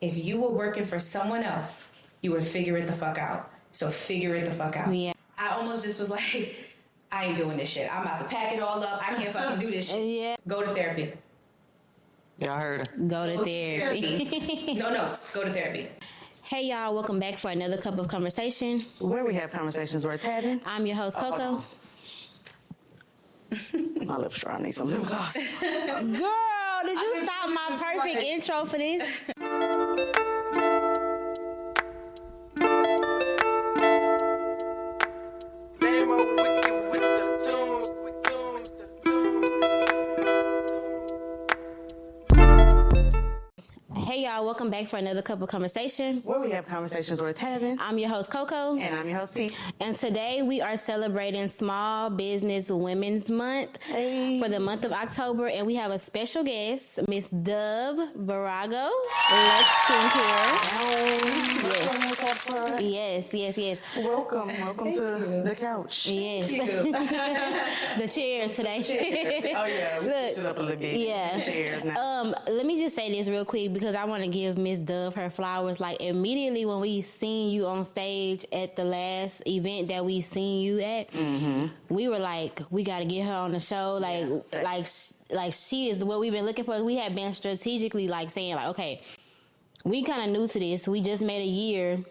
if you were working for someone else, you would figure it the fuck out. So figure it the fuck out. Yeah. I almost just was like, I ain't doing this shit. I'm about to pack it all up. I can't fucking do this shit. Yeah. Go to therapy. Y'all heard her. Go to therapy. No notes. Go to therapy. Hey y'all, welcome back for another cup of conversation. Where we have conversations worth having. I'm your host, Coco. My lips dry. I need some lip gloss. Girl, did you stop my perfect intro for this? Hey y'all, welcome back for another cup of conversation. Where we have conversations worth having. I'm your host, Coco. And I'm your host, T. And today we are celebrating Small Business Women's Month for the month of October. And we have a special guest, Miss Dove Virago Lux Skincare. Yes. Welcome to the couch. Yes. The chairs today. Oh yeah, we switched it up a little bit. Yeah. Chairs now. Let me just say this real quick because I want to give Miss Dove her flowers. Like immediately when we seen you on stage at the last event that we seen you at, we were like, we got to get her on the show. Like she is what we've been looking for. We had been strategically like saying like, okay, we kind of new to this. We just made a year.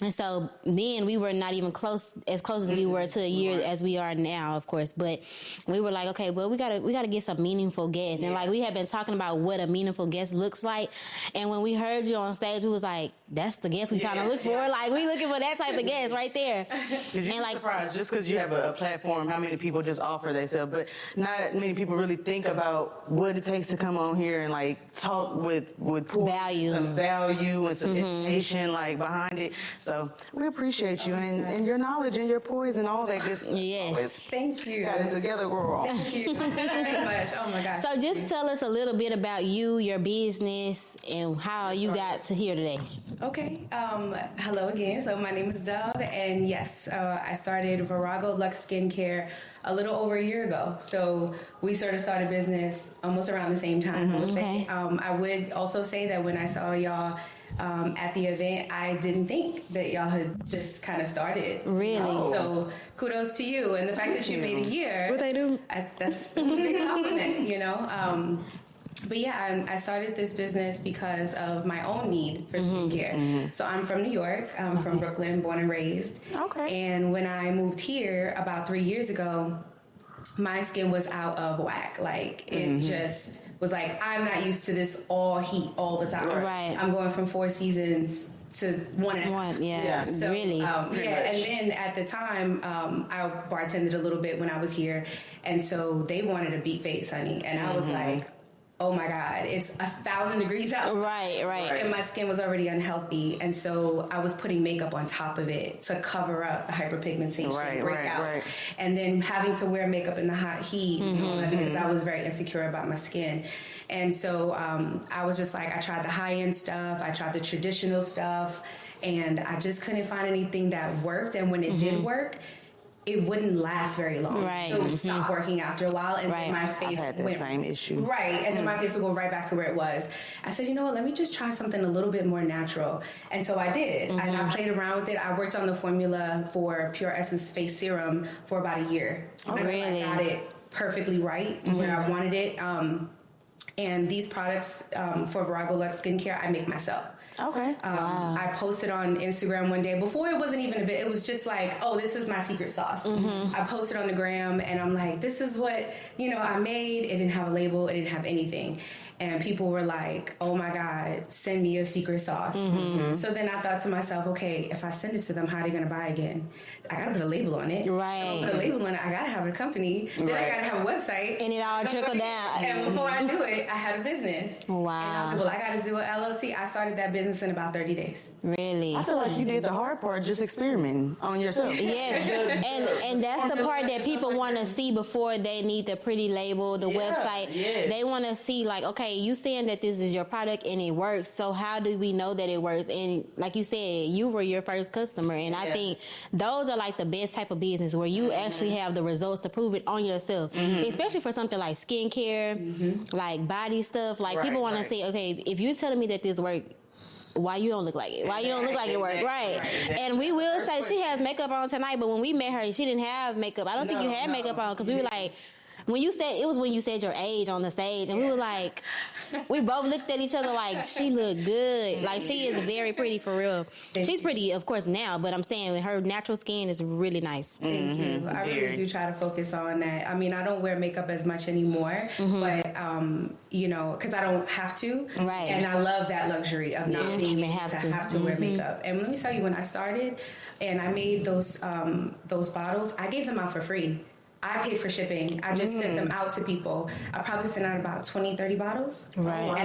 And so then we were not even close as we were to a year as we are now, of course. But we were like, okay, well, we gotta get some meaningful guests. And like we had been talking about what a meaningful guest looks like. And when we heard you on stage, we was like, that's the guest we trying to look for. Like we looking for that type of guest right there. And like surprised just because you have a platform, how many people just offer themselves, but not many people really think about what it takes to come on here and like talk with value, some value and some information like behind it. So we appreciate you and your knowledge and your poise and all that good stuff. Yes. Thank you. Got it together, girl. Thank you very much. Oh my God. So just tell us a little bit about you, your business, and how you got to here today. Okay. Hello again. So my name is Dove, and yes, I started Virago Lux Skincare a little over a year ago. So we sort of started business almost around the same time. I would say. I would also say that when I saw y'all at the event, I didn't think that y'all had just kind of started. Really? So kudos to you, and the fact that you made a year. What they do? That's a big compliment, you know. But yeah, I started this business because of my own need for skincare. So I'm from New York. I'm from Brooklyn, born and raised. Okay. And when I moved here about 3 years ago, my skin was out of whack. Like it just was like, I'm not used to this all heat all the time. Right. I'm going from 4 seasons to 1.5. One, yeah. So, really? And then at the time, I bartended a little bit when I was here. And so they wanted a beat face, honey. And I was like, oh my God, it's 1,000 degrees out. Right. And my skin was already unhealthy. And so I was putting makeup on top of it to cover up the hyperpigmentation, breakouts. And then having to wear makeup in the hot heat because I was very insecure about my skin. And so I was just like, I tried the high-end stuff. I tried the traditional stuff. And I just couldn't find anything that worked. And when it did work, it wouldn't last very long. Right. It would stop working after a while, and then my face I've had that same issue. Right, and then my face would go right back to where it was. I said, you know what, let me just try something a little bit more natural. And so I did, and I played around with it. I worked on the formula for Pure Essence Face Serum for about a year. Until I got it perfectly right where I wanted it. And these products for Virago Lux Skincare, I make myself. Okay. I posted on Instagram one day. Before it wasn't even a bit. It was just like, oh, this is my secret sauce. I posted on the gram, and I'm like, this is what I made. It didn't have a label. It didn't have anything. And people were like, oh my God, send me your secret sauce. So then I thought to myself, okay, if I send it to them, how are they going to buy again? I got to put a label on it. Right. Put a label on it. I got to have a company. Then I got to have a website. And it all trickled down. And before I knew it, I had a business. Wow. And I said, well, I got to do an LLC. I started that business in about 30 days. Really? I feel like you did the hard part, just experimenting on yourself. Yeah, and that's the part that people want to see before they need the pretty label, the website. Yes. They want to see like, okay, you saying that this is your product and it works, so how do we know that it works? And like you said, you were your first customer, and I think those are like the best type of business where you actually have the results to prove it on yourself, especially for something like skincare, like body stuff. Like people want to say, okay, if you're telling me that this works, why you don't look like it? Why you don't look like it work? Right. And we will say she has makeup on tonight, but when we met her, she didn't have makeup. I don't think you had makeup on because we were like, when you said your age on the stage, and we were like, we both looked at each other like, she looked good. Like, she is very pretty for real. She's pretty, of course, now, but I'm saying her natural skin is really nice. Thank you. I really do try to focus on that. I mean, I don't wear makeup as much anymore, but, you know, because I don't have to. Right. And I love that luxury of not being able to have to wear makeup. And let me tell you, when I started and I made those bottles, I gave them out for free. I paid for shipping. I just sent them out to people. I probably sent out about 20, 30 bottles. Right.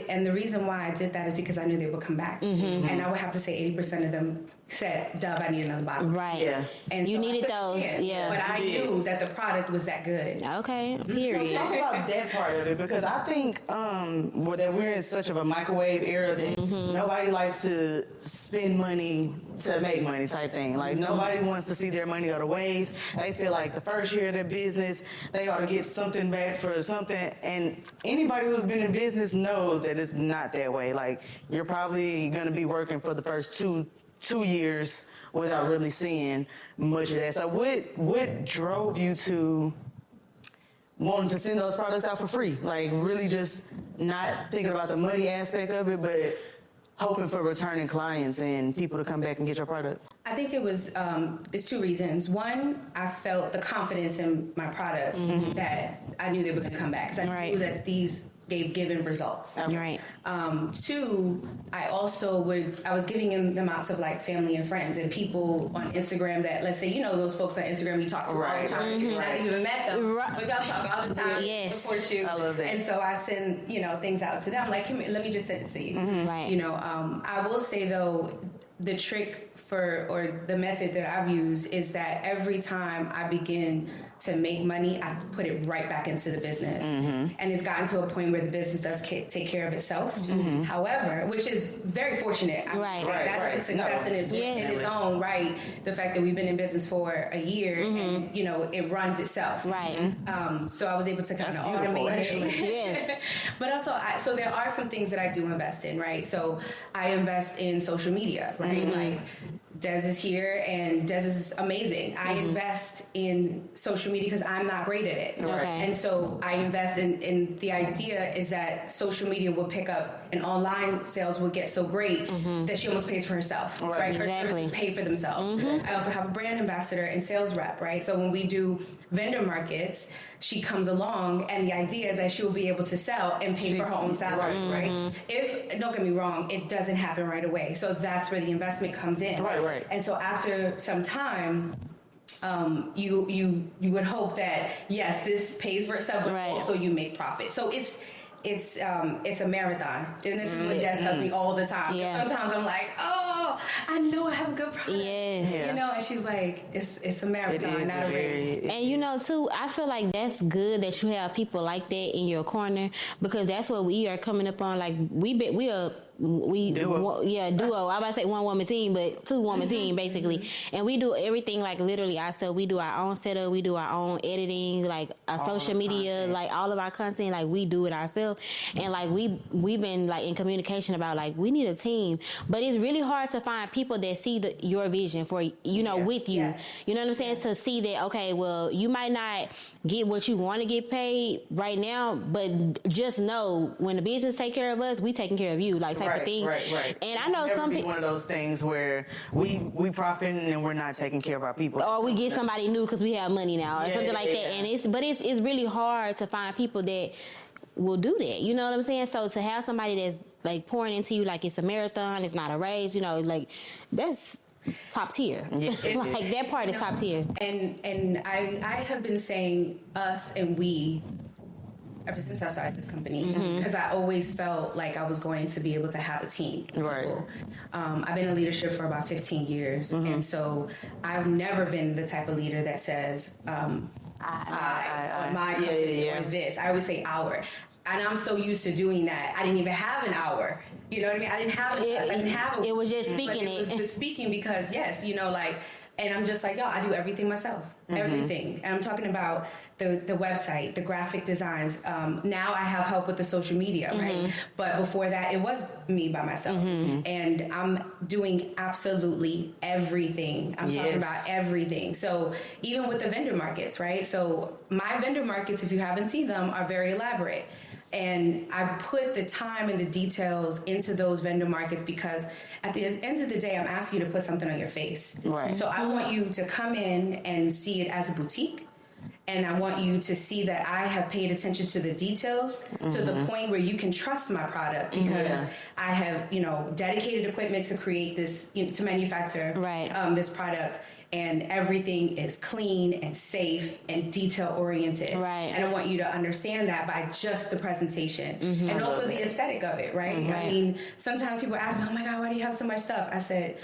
And the reason why I did that is because I knew they would come back. And I would have to say 80% of them said, Dove, I need another bottle. Right. Yeah. And you so needed those. Yeah. But I knew that the product was that good. Okay. Period. So talk about that part of it, because I think that we're in such of a microwave era that nobody likes to spend money to make money type thing. Like, nobody wants to see their money go to waste. They feel like the first year of their business, they ought to get something back for something. And anybody who's been in business knows that it's not that way. Like, you're probably going to be working for the first two years without really seeing much of that. So what drove you to wanting to send those products out for free? Like, really just not thinking about the money aspect of it, but hoping for returning clients and people to come back and get your product? I think it was, there's two reasons. One, I felt the confidence in my product that I knew they were going to come back, because I knew that these gave given results. Right. Two, I was giving them out to like family and friends and people on Instagram that, let's say, you know, those folks on Instagram you talk to all the time. You've not even met them, but y'all talk all the time. Yes. Support you. I love that. And so I send, you know, things out to them. Like, let me just send it to you. Right. You know, I will say though, the trick or the method that I've used is that every time I begin to make money, I put it right back into the business. And it's gotten to a point where the business does take care of itself. However, which is very fortunate. That's a success in its own right. The fact that we've been in business for a year and, you know, it runs itself. Right. So I was able to kind of automate it. Yes. But also, so there are some things that I do invest in, right? So I invest in social media, right? Like, Des is here and Des is amazing. I invest in social media because I'm not great at it. Okay. And so I invest in the idea is that social media will pick up and online sales will get so great that she almost pays for herself. Right. Her Exactly. services pay for themselves. I also have a brand ambassador and sales rep, right? So when we do vendor markets, she comes along and the idea is that she will be able to sell and pay for her own salary, right? If, don't get me wrong, it doesn't happen right away. So that's where the investment comes in. Right. And so after some time, you would hope that, yes, this pays for itself, but also you make profit. So it's a marathon. And this is what Jess tells me all the time. Yeah. Sometimes I'm like, oh, I know I have a good product. Yes. You know, and she's like, it's a marathon, not a race. And you know, too, I feel like that's good that you have people like that in your corner, because that's what we are coming up on. Like, we are duo. Duo. I about to say one woman team, but two woman team basically. And we do everything like literally ourselves. We do our own setup. We do our own editing, like our social media, content. Like all of our content. Like we do it ourselves. And like we've been like in communication about like we need a team, but it's really hard to find people that see your vision for with you. Yes. You know what I'm saying? To see that, okay, well, you might not get what you want to get paid right now, but just know when the business take care of us, we taking care of you. Like type of thing. Right. And I know some people, one of those things where we profiting and we're not taking care of our people, or we get somebody new because we have money now, or something like that. And it's really hard to find people that will do that. You know what I'm saying? So to have somebody that's like pouring into you like it's a marathon, it's not a race. You know, like that's top tier. Like that part is top tier. And I have been saying us and we ever since I started this company, because I always felt like I was going to be able to have a team. Right. I've been in leadership for about 15 years, and so I've never been the type of leader that says, I or my company or this. I always say our. And I'm so used to doing that. I didn't even have an hour. You know what I mean? I didn't have an us. I didn't have a. It was just speaking it was speaking because, yes, you know, like, And I'm just like, yo, I do everything myself, everything. And I'm talking about the website, the graphic designs. Now I have help with the social media, right? But before that, it was me by myself. And I'm doing absolutely everything. I'm talking about everything. So even with the vendor markets, right? So my vendor markets, if you haven't seen them, are very elaborate. And I put the time and the details into those vendor markets because at the end of the day, I'm asking you to put something on your face. Right. So I want you to come in and see it as a boutique. And I want you to see that I have paid attention to the details to the point where you can trust my product because I have, dedicated equipment to create this, to manufacture this product. And everything is clean and safe and detail oriented. Right. And I want you to understand that by just the presentation and also the aesthetic of it, right? I mean, sometimes people ask me, oh my God, why do you have so much stuff? I said,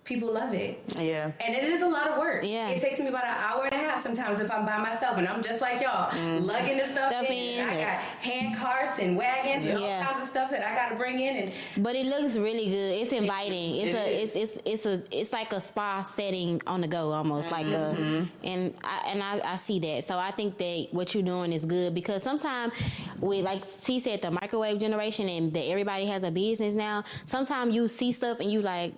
people love it. Yeah. And it is a lot of work. Yeah. It takes me about an hour and a half sometimes if I'm by myself and I'm just like y'all, lugging the stuff in. I got hand carts and wagons and all kinds of stuff that I got to bring in. And but it looks really good. It's inviting. It's like a spa setting on the go almost like and I see that. So I think that what you're doing is good because sometimes we, like T said, the microwave generation and that everybody has a business now. Sometimes you see stuff and you like,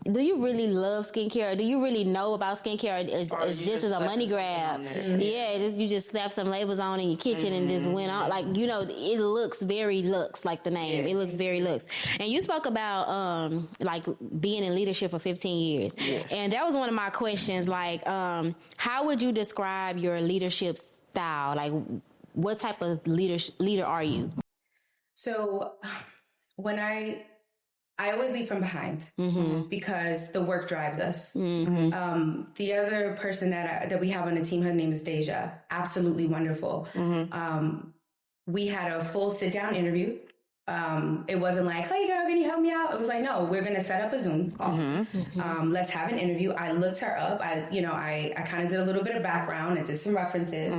do you really love skincare? Or do you really know about skincare? Or it's just as a money grab. You just slap some labels on in your kitchen and just went on. Like, it looks very Lux, like the name. It looks very Lux. And you spoke about, like, being in leadership for 15 years. Yes. And that was one of my questions. Like, how would you describe your leadership style? Like, what type of leader are you? So, when I always lead from behind because the work drives us. The other person that we have on the team, her name is Deja. Absolutely wonderful. We had a full sit-down interview. It wasn't like, hey girl, can you help me out? It was like, no, we're going to set up a Zoom call. Let's have an interview. I looked her up. I kind of did a little bit of background and did some references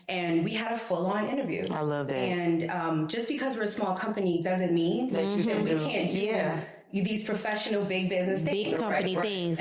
and we had a full-on interview. I love that. And just because we're a small company doesn't mean that we can't do these professional big business things. Big company things,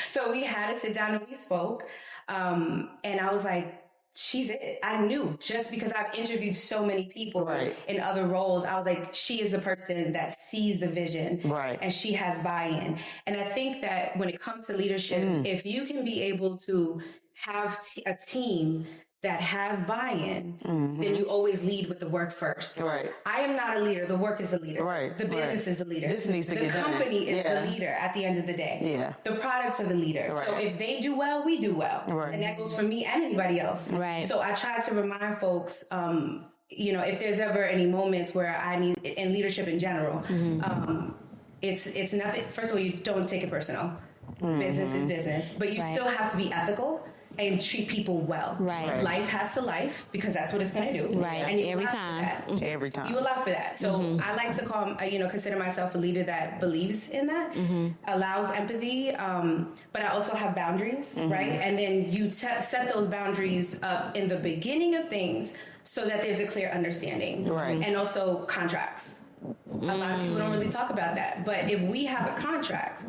So we had to sit down and we spoke. And I was like, she's it. I knew just because I've interviewed so many people in other roles. I was like, she is the person that sees the vision and she has buy-in. And I think that when it comes to leadership, if you can be able to have a team that has buy-in, then you always lead with the work first. Right. I am not a leader. The work is the leader. Right. The business is the leader. This needs to get done. The company is the leader at the end of the day. Yeah. The products are the leader. Right. So if they do well, we do well. Right. And that goes for me and anybody else. Right. So I try to remind folks, if there's ever any moments where I need, in leadership in general, it's nothing. First of all, you don't take it personal. Business is business. But you still have to be ethical and treat people well. Right. Life has to life because that's what it's going to do. Right. And you Every allow time. for that. Every time. You allow for that. So I like to call, consider myself a leader that believes in that, allows empathy, but I also have boundaries, right? And then you set those boundaries up in the beginning of things so that there's a clear understanding. Right. And also contracts. A lot of people don't really talk about that. But if we have a contract,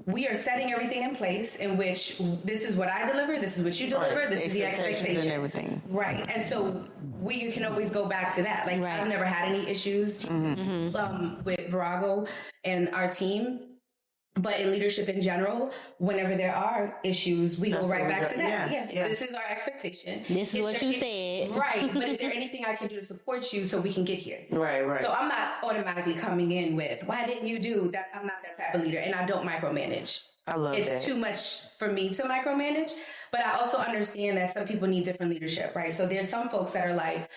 we are setting everything in place in which this is what I deliver, this is what you deliver, this is the expectation. And everything. Right. And so you can always go back to that. Like, I've never had any issues with Virago and our team. But in leadership in general, whenever there are issues, we go right back to that. Yeah. This is our expectation. This is what you said. Right. But is there anything I can do to support you so we can get here? Right. So I'm not automatically coming in with, why didn't you do that? I'm not that type of leader, and I don't micromanage. I love It's too much for me to micromanage, but I also understand that some people need different leadership, right? So there's some folks that are like,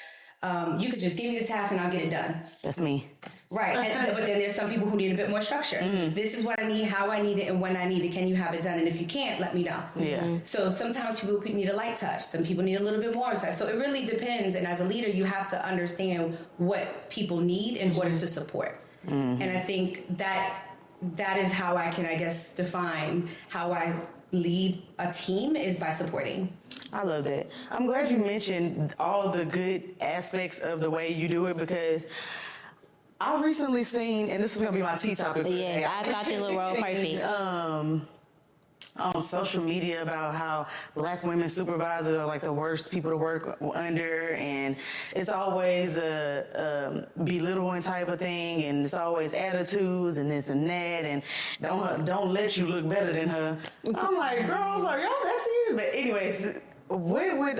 you could just give me the task and I'll get it done. That's me. Right. But then there's some people who need a bit more structure. This is what I need, how I need it, and when I need it. Can you have it done? And if you can't, let me know. Yeah. So sometimes people need a light touch. Some people need a little bit more touch. So it really depends. And as a leader, you have to understand what people need in order to support. And I think that is how I can, I guess, define how I lead a team is by supporting. I love that. I'm glad you mentioned all the good aspects of the way you do it because I've recently seen, and this is going to be my tea topic. Yes, I thought this would roll perfect. on social media about how black women supervisors are like the worst people to work under, and it's always a belittling type of thing, and it's always attitudes and this and that, and don't let you look better than her. I'm like, girls, are y'all that serious? But anyways, what would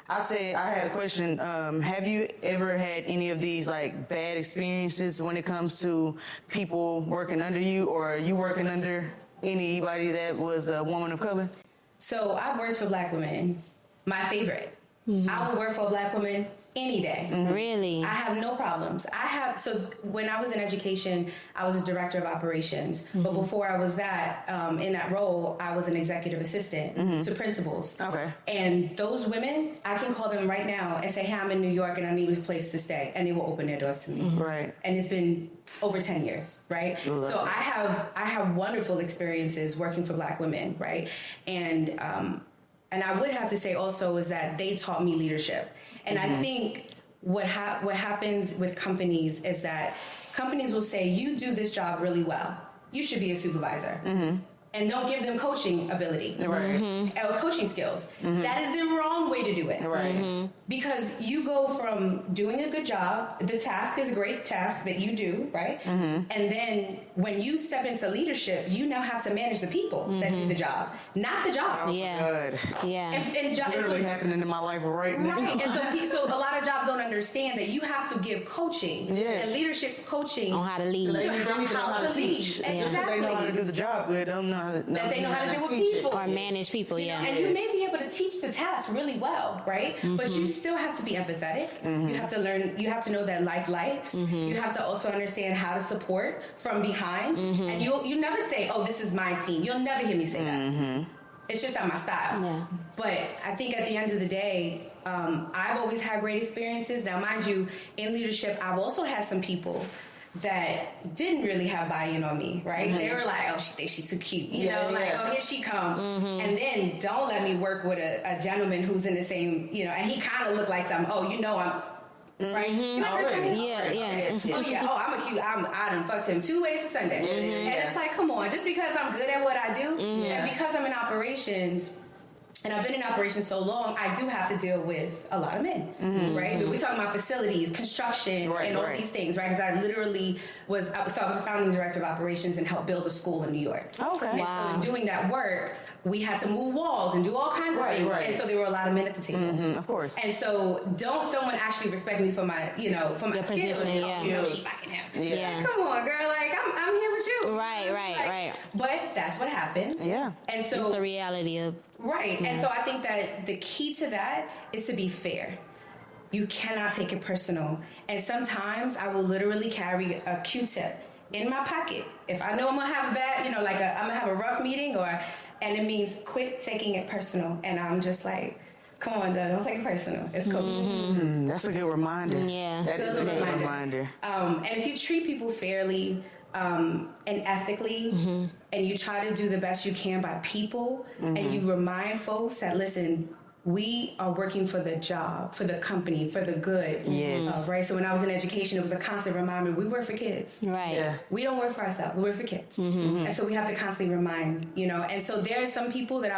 I had a question. Have you ever had any of these like bad experiences when it comes to people working under you, or are you working under anybody that was a woman of color? So I've worked for black women. My favorite. I would work for a black woman any day. Really? I have no problems. So when I was in education, I was a director of operations. But before I was that, in that role, I was an executive assistant to principals. Okay. And those women, I can call them right now and say, hey, I'm in New York and I need a place to stay. And they will open their doors to me. Right. And it's been over 10 years, right? So I have wonderful experiences working for black women, right? And I would have to say also is that they taught me leadership. And I think what happens with companies is that companies will say, you do this job really well. You should be a supervisor. And don't give them coaching ability or coaching skills. That is the wrong way to do it. Because you go from doing a good job, the task is a great task that you do, right? And then when you step into leadership, you now have to manage the people that do the job, not the job. Good. And it's literally happening in my life right now. Right, and so a lot of jobs don't understand that you have to give coaching and leadership coaching on how to lead. They need to know how to teach. Exactly. They know how to do the job, but don't know that they know how to deal with people or manage people. And you may be able to teach the task really well, right? But you still have to be empathetic. You have to learn. You have to know that life lives. You have to also understand how to support from behind. And you never say, "Oh, this is my team." You'll never hear me say that. It's just not my style. Yeah. But I think at the end of the day, I've always had great experiences. Now, mind you, in leadership, I've also had some people that didn't really have buy-in on me, right? They were like, oh, she thinks she's too cute. You know, like, oh, here she come. And then don't let me work with a gentleman who's in the same, and he kind of looked like something. Oh, I'm, right? I'm a cute, I done fucked him 2 ways a Sunday. And it's like, come on, just because I'm good at what I do, and because I'm in operations, and I've been in operations so long, I do have to deal with a lot of men, right? But we're talking about facilities, construction, and all these things, right? Because I literally I was a founding director of operations and helped build a school in New York. Okay. And so in doing that work, we had to move walls and do all kinds of things. And so there were a lot of men at the table. Of course. And so don't someone actually respect me for my, for my skills. Position, She fucking him. Come on, girl. Like, I'm here with you. Right. But that's what happens. Yeah. And so it's the reality of. Right. And so I think that the key to that is to be fair. You cannot take it personal. And sometimes I will literally carry a Q-tip in my pocket. If I know I'm going to have a bad, I'm going to have a rough meeting and it means quit taking it personal. And I'm just like, come on, don't take it personal. It's cool. That's a good reminder. Yeah. That is a good reminder. And if you treat people fairly and ethically, and you try to do the best you can by people, and you remind folks that, listen, we are working for the job, for the company, for the good. Yes. Right? So when I was in education, it was a constant reminder, we work for kids. Right. Yeah. We don't work for ourselves. We work for kids. And so we have to constantly remind, And so there are some people that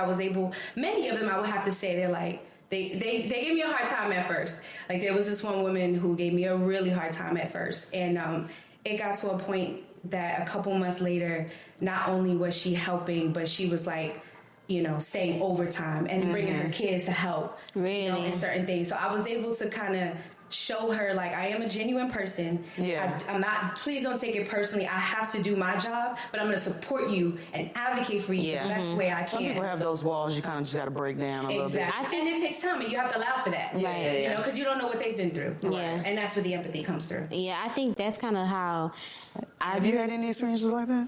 many of them I would have to say, they're like, they gave me a hard time at first. Like there was this one woman who gave me a really hard time at first. And it got to a point that a couple months later, not only was she helping, but she was like, staying overtime and bringing her kids to help, in certain things. So I was able to kind of show her, like, I am a genuine person. Yeah. I'm not, please don't take it personally. I have to do my job, but I'm going to support you and advocate for you the best way I can. Some people have those walls you kind of just got to break down a little bit. Exactly. And it takes time, and you have to allow for that. Because you don't know what they've been through. Yeah. And that's where the empathy comes through. Yeah, I think that's kind of how Have you had any experiences like that?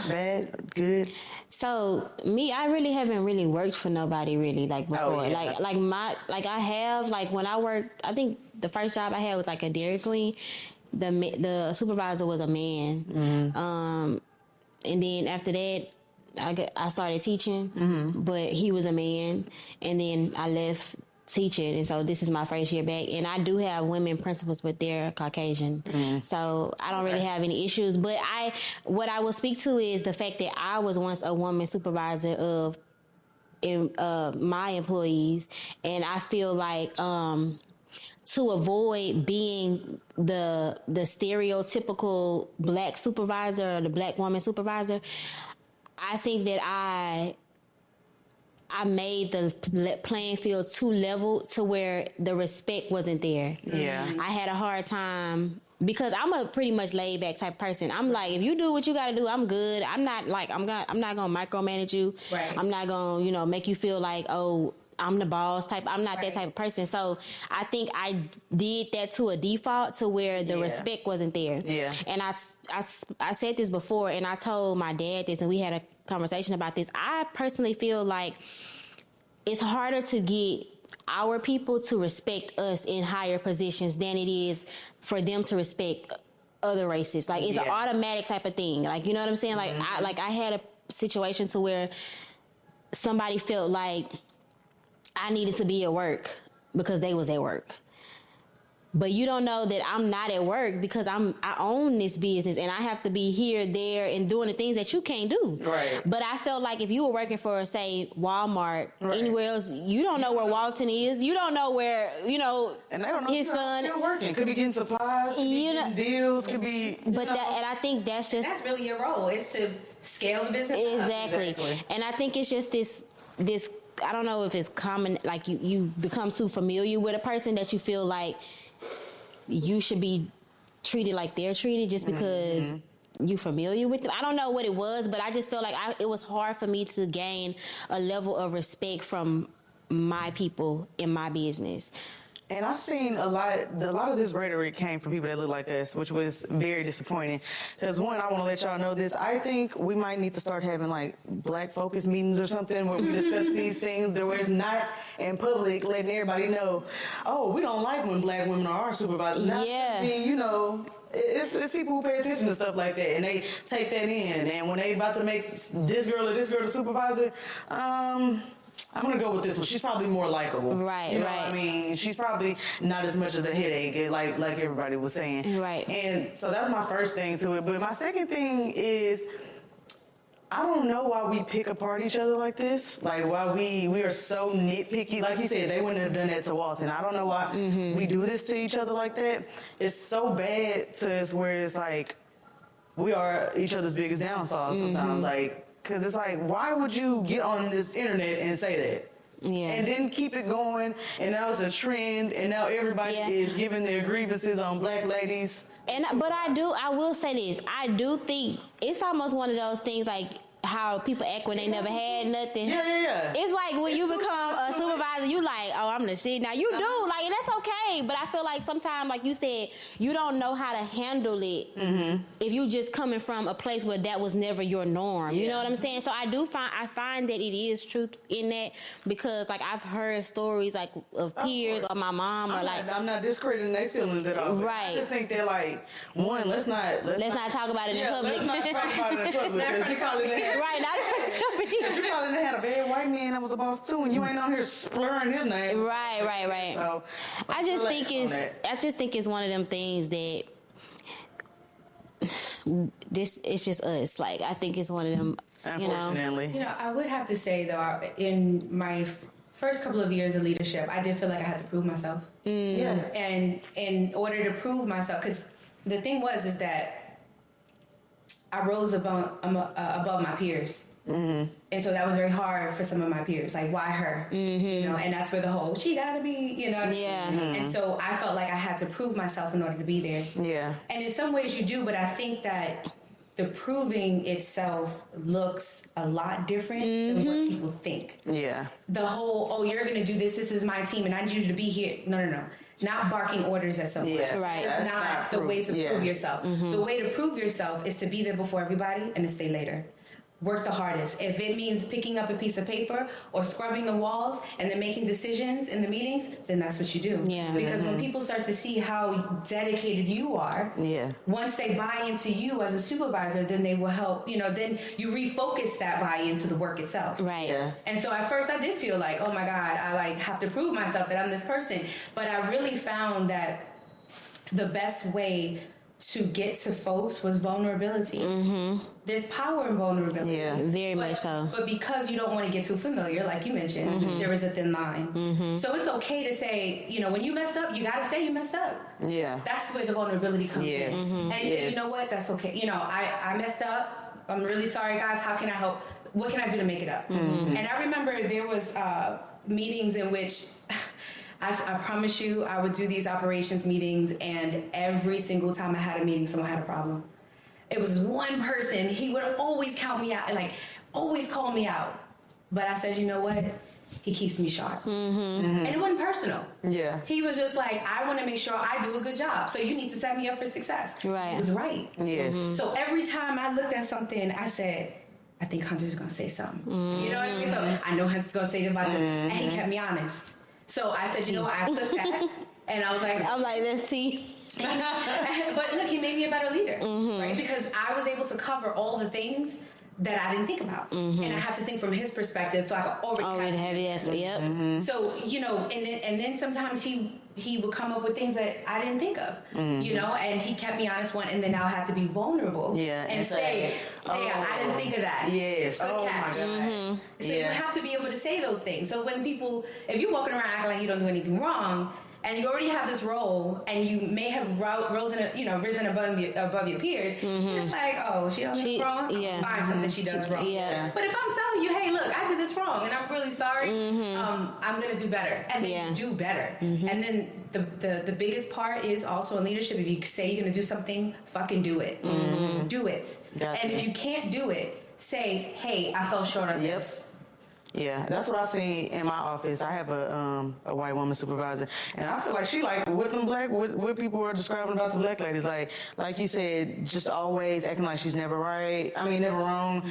Bad, good. So me, I really haven't really worked for nobody really like before. I have when I worked. I think the first job I had was like a Dairy Queen. The supervisor was a man. And then after that, I started teaching, but he was a man. And then I left teaching, and so this is my first year back, and I do have women principals, but they're Caucasian, so I don't really have any issues. But what I will speak to is the fact that I was once a woman supervisor of my employees, and I feel like to avoid being the stereotypical black supervisor or the black woman supervisor, I think that I made the playing field too level to where the respect wasn't there. Yeah. I had a hard time because I'm a pretty much laid back type person. I'm like, if you do what you got to do, I'm good. I'm not like, I'm not going to micromanage you. Right. I'm not going to, make you feel like, oh, I'm the boss type. I'm not that type of person. So I think I did that to a default to where the respect wasn't there. Yeah. And I said this before, and I told my dad this, and we had a conversation about this. I personally feel like it's harder to get our people to respect us in higher positions than it is for them to respect other races. Like, it's an automatic type of thing. Like, you know what I'm saying? Like, I had a situation to where somebody felt like I needed to be at work because they was at work. But you don't know that I'm not at work because I own this business and I have to be here, there, and doing the things that you can't do. Right. But I felt like if you were working for, say, Walmart, anywhere else, you don't know where Walton is. You don't know where, and they don't know his son. Still working. Could be getting supplies, could be getting deals, could be. And I think that's really your role, is to scale the business exactly. And I think it's just this. I don't know if it's common, like you become too familiar with a person that you feel like you should be treated like they're treated just because you familiar with them. I don't know what it was, but I just felt like it was hard for me to gain a level of respect from my people in my business. And I've seen a lot of this rhetoric came from people that look like us, which was very disappointing. Because one, I want to let y'all know this. I think we might need to start having like black focus meetings or something where we discuss these things that where it's not in public, letting everybody know, oh, we don't like when black women are our supervisors. Yeah. It's people who pay attention to stuff like that, and they take that in. And when they about to make this girl the supervisor, I'm going to go with this one. She's probably more likable. Right, you know what I mean? She's probably not as much of the headache like everybody was saying. Right. And so that's my first thing to it. But my second thing is, I don't know why we pick apart each other like this. Like, why we are so nitpicky. Like you said, they wouldn't have done that to Walton. I don't know why we do this to each other like that. It's so bad to us where it's like, we are each other's biggest downfall sometimes. Like, because it's like, why would you get on this internet and say that? Yeah. And then keep it going, and now it's a trend, and now everybody is giving their grievances on black ladies. But I will say this. I do think it's almost one of those things like how people act when they never had nothing. Yeah. It's like when you become a supervisor, you like, oh, I'm the shit. Now you do, like, and that's okay. But I feel like sometimes, like you said, you don't know how to handle it if you just coming from a place where that was never your norm. You know what I'm saying? So I find that it is truth in that, because like I've heard stories like of peers or my mom I'm not discrediting their feelings at all. Right. I just think they're like, one, let's not talk about it in public. Let's not talk about it in public. Because you probably done Right, because you probably done had a bad white man that was a boss too, and you ain't on here slurring his name. Right. So I just think it's one of them things that it's just us. Like, I think it's one of them. Unfortunately, I would have to say though, in my first couple of years of leadership, I did feel like I had to prove myself. Yeah. And in order to prove myself, because the thing is that I rose above my peers. And so that was very hard for some of my peers. Like, why her? And that's for the whole, she gotta be, Yeah. And so I felt like I had to prove myself in order to be there. Yeah. And in some ways you do, but I think that the proving itself looks a lot different than what people think. Yeah. The whole, you're gonna do this is my team and I need you to be here. No. Not barking orders at someone. Yeah. Right. It's not the way to prove yourself. The way to prove yourself is to be there before everybody and to stay later. work the hardest. If it means picking up a piece of paper or scrubbing the walls and then making decisions in the meetings, then that's what you do. Yeah. Because when people start to see how dedicated you are, once they buy into you as a supervisor, then they will help, then you refocus that buy-in to the work itself. Right. Yeah. And so at first I did feel like, oh my God, I have to prove myself that I'm this person. But I really found that the best way to get to folks was vulnerability. Mm-hmm. There's power in vulnerability. Yeah, very much so. But because you don't want to get too familiar, like you mentioned, there is a thin line. So it's okay to say, when you mess up, you got to say you messed up. Yeah. That's where the vulnerability comes in. And you say, you know what, that's okay. I messed up. I'm really sorry, guys. How can I help? What can I do to make it up? And I remember there was meetings in which... I promise you, I would do these operations meetings, and every single time I had a meeting, someone had a problem. It was one person, he would always count me out, always call me out. But I said, you know what? He keeps me sharp. And it wasn't personal. Yeah. He was just like, I want to make sure I do a good job, so you need to set me up for success. Right. He was right. Yes. So every time I looked at something, I said, I think Hunter's going to say something. You know what I mean? So I know Hunter's going to say it about this. And he kept me honest. So I said, you know what, I took that, and I was like... I'm like, let's see. But look, he made me a better leader, right? Because I was able to cover all the things that I didn't think about. And I had to think from his perspective so I could overcome. So, and then sometimes he would come up with things that I didn't think of, and he kept me honest and then I'll have to be vulnerable and say, damn, I didn't think of that. Yes. Good catch. So you have to be able to say those things. So when if you're walking around acting like you don't do anything wrong, and you already have this role, and you may have risen above your peers, it's like, oh, she don't do wrong. Find something she does wrong. Yeah. But if I'm telling you, hey, look, I did this wrong, and I'm really sorry, I'm gonna do better, and then you do better. And then the biggest part is also in leadership. If you say you're gonna do something, fucking do it. Do it. Gotcha. And if you can't do it, say, hey, I fell short on this. Yeah, that's what I seen in my office. I have a white woman supervisor, and I feel like she what people were describing about the black ladies, like you said, just always acting like she's never right. I mean, never wrong.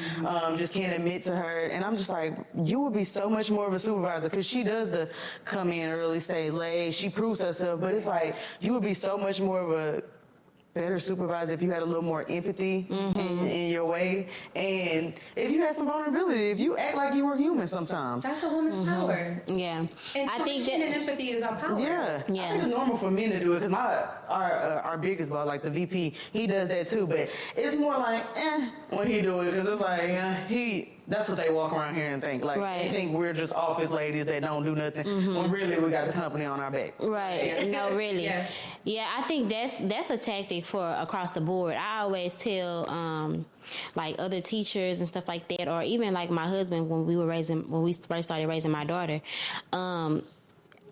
Just can't admit to her, and I'm just like, you would be so much more of a supervisor because she does the come in early, stay late. She proves herself, but it's like you would be so much more of a better supervisor if you had a little more empathy in your way, and if you had some vulnerability, if you act like you were human sometimes. That's a woman's power. Yeah. I think that and empathy is our power. Yeah. I think it's normal for men to do it because our biggest boss, like the VP, he does that too, but it's more like when he do it because it's like that's what they walk around here and think. Like, they think we're just office ladies that don't do nothing. When really we got the company on our back. Right. No, really. Yes. Yeah, I think that's a tactic for across the board. I always tell like other teachers and stuff like that, or even like my husband when we first started raising my daughter.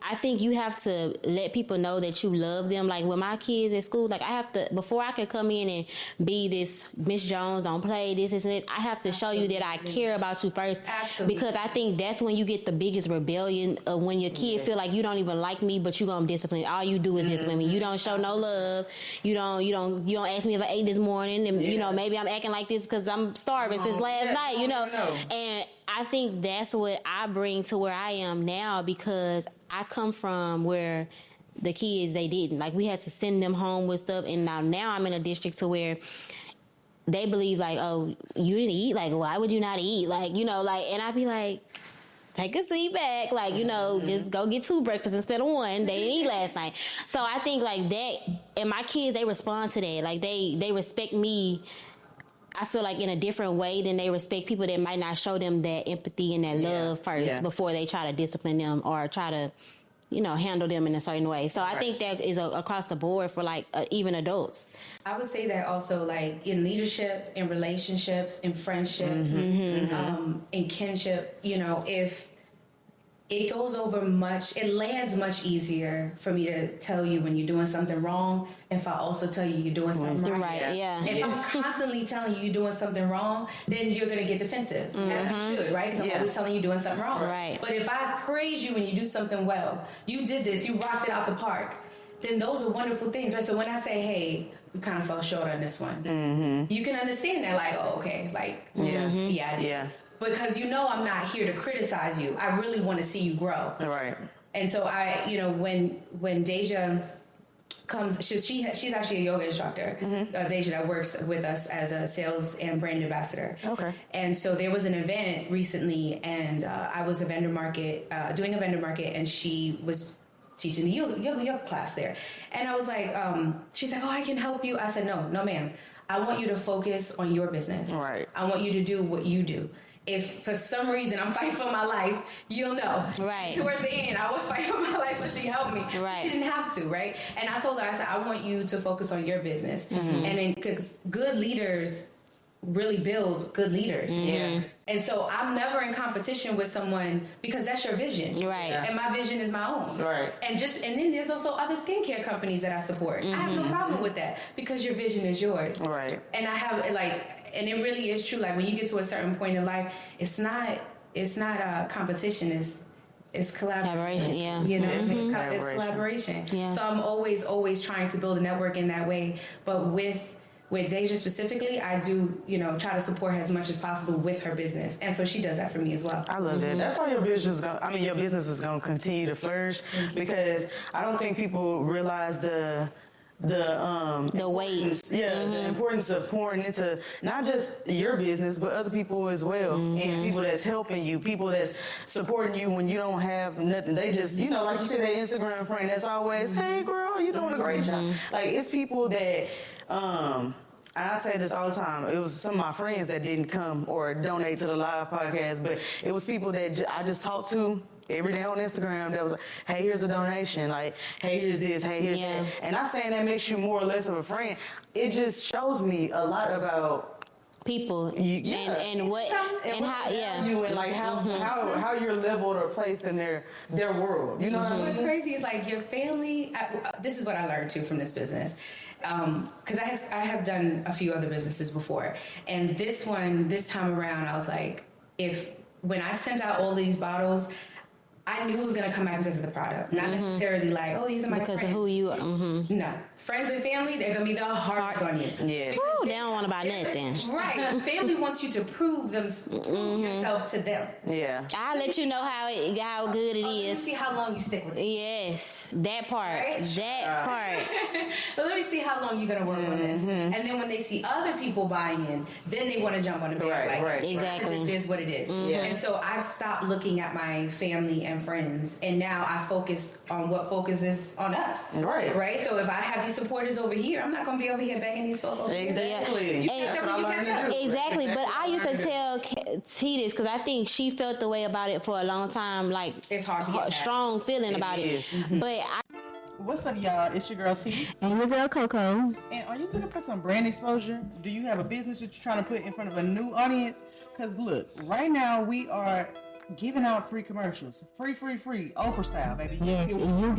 I think you have to let people know that you love them. Like with my kids at school, like I have to, before I could come in and be this Miss Jones, don't play this and this, I have to show you that I care about you first. Absolutely. Because I think that's when you get the biggest rebellion of when your kid feel like you don't even like me, but you gonna discipline. All you do is discipline me. You don't show no love. You don't ask me if I ate this morning, and maybe I'm acting like this because I'm starving since last night. And I think that's what I bring to where I am now because I come from where the kids, they didn't. Like, we had to send them home with stuff, and now I'm in a district to where they believe, like, oh, you didn't eat? Like, why would you not eat? Like, and I'd be like, take a seat back. Like, just go get 2 breakfasts instead of 1. They didn't eat last night. So I think, like, that, and my kids, they respond to that. Like, they respect me, I feel like, in a different way than they respect people that might not show them that empathy and that love first before they try to discipline them or try to, handle them in a certain way. So I think that is across the board for like even adults. I would say that also, like in leadership, in relationships, in friendships, in kinship, if it goes over it lands much easier for me to tell you when you're doing something wrong if I also tell you you're doing something right. If I'm constantly telling you you're doing something wrong, then you're going to get defensive, as you should, right? Because I'm always telling you doing something wrong. Right. But if I praise you when you do something well, you did this, you rocked it out the park, then those are wonderful things, right? So when I say, hey, we kind of fell short on this one. You can understand that, like, oh, okay, like, yeah, I did. Yeah. Because I'm not here to criticize you. I really want to see you grow. Right. And so when Deja comes, she's actually a yoga instructor. Deja, that works with us as a sales and brand ambassador. Okay. And so there was an event recently, and I was doing a vendor market, and she was teaching the yoga class there. And I was like, she's like, oh, I can help you. I said, no, ma'am. I want you to focus on your business. Right. I want you to do what you do. If for some reason I'm fighting for my life, you'll know. Right. Towards the end, I was fighting for my life, so she helped me. Right. She didn't have to, right? And I told her, I said, I want you to focus on your business. And then, because good leaders really build good leaders. Yeah. And so I'm never in competition with someone, because that's your vision. Right. And my vision is my own. Right. And then there's also other skincare companies that I support. I have no problem with that, because your vision is yours. Right. And I have and it really is true. Like when you get to a certain point in life, it's not a competition. It's collaboration. Yeah. It's collaboration. Yeah. So I'm always trying to build a network in that way. But with Deja specifically, I do, try to support her as much as possible with her business. And so she does that for me as well. I love that. That's why your business is going to continue to flourish, because I don't think people realize the weight. Yeah, the importance of pouring into not just your business, but other people as well. And people that's helping you, people that's supporting you when you don't have nothing. They just, like you said, that Instagram friend that's always, hey girl, you're doing a great job. Like, it's people that, I say this all the time. It was some of my friends that didn't come or donate to the live podcast, but it was people that I just talked to every day on Instagram that was like, hey, here's a donation. Like, hey, here's this. Hey, here's that. And not saying that makes you more or less of a friend. It just shows me a lot about people and what and how you and like how you're leveled or placed in their world. You know what I mean? What's crazy is like your family. This is what I learned too from this business. Because I have done a few other businesses before, and this time around, I was like, when I sent out all these bottles, I knew it was going to come out because of the product, not necessarily like, oh, these are my friends. Because of who you are. No. Friends and family, they're going to be the hardest on you. Yeah. Ooh, they don't want to buy nothing. Right. Family wants you to prove yourself to them. Yeah. I'll let you know how good it is. Let me see how long you stick with it. Yes. That part. That part. But let me see how long you're going to work on this. And then when they see other people buying in, then they want to jump on the band. Right. Exactly. It just is what it is. And so I've stopped looking at my family and friends, and now I focus on what focuses on us. Right. So if I have these supporters over here, I'm not going to be over here begging these folks. Exactly. Exactly. But I used to tell T this, because I think she felt the way about it for a long time. Like, it's hard to get strong feeling about it. But what's up, y'all? It's your girl T. And your girl Coco. And are you looking for some brand exposure? Do you have a business that you're trying to put in front of a new audience? Because look, right now we are giving out free commercials. Free. Oprah style, baby. Yes, and you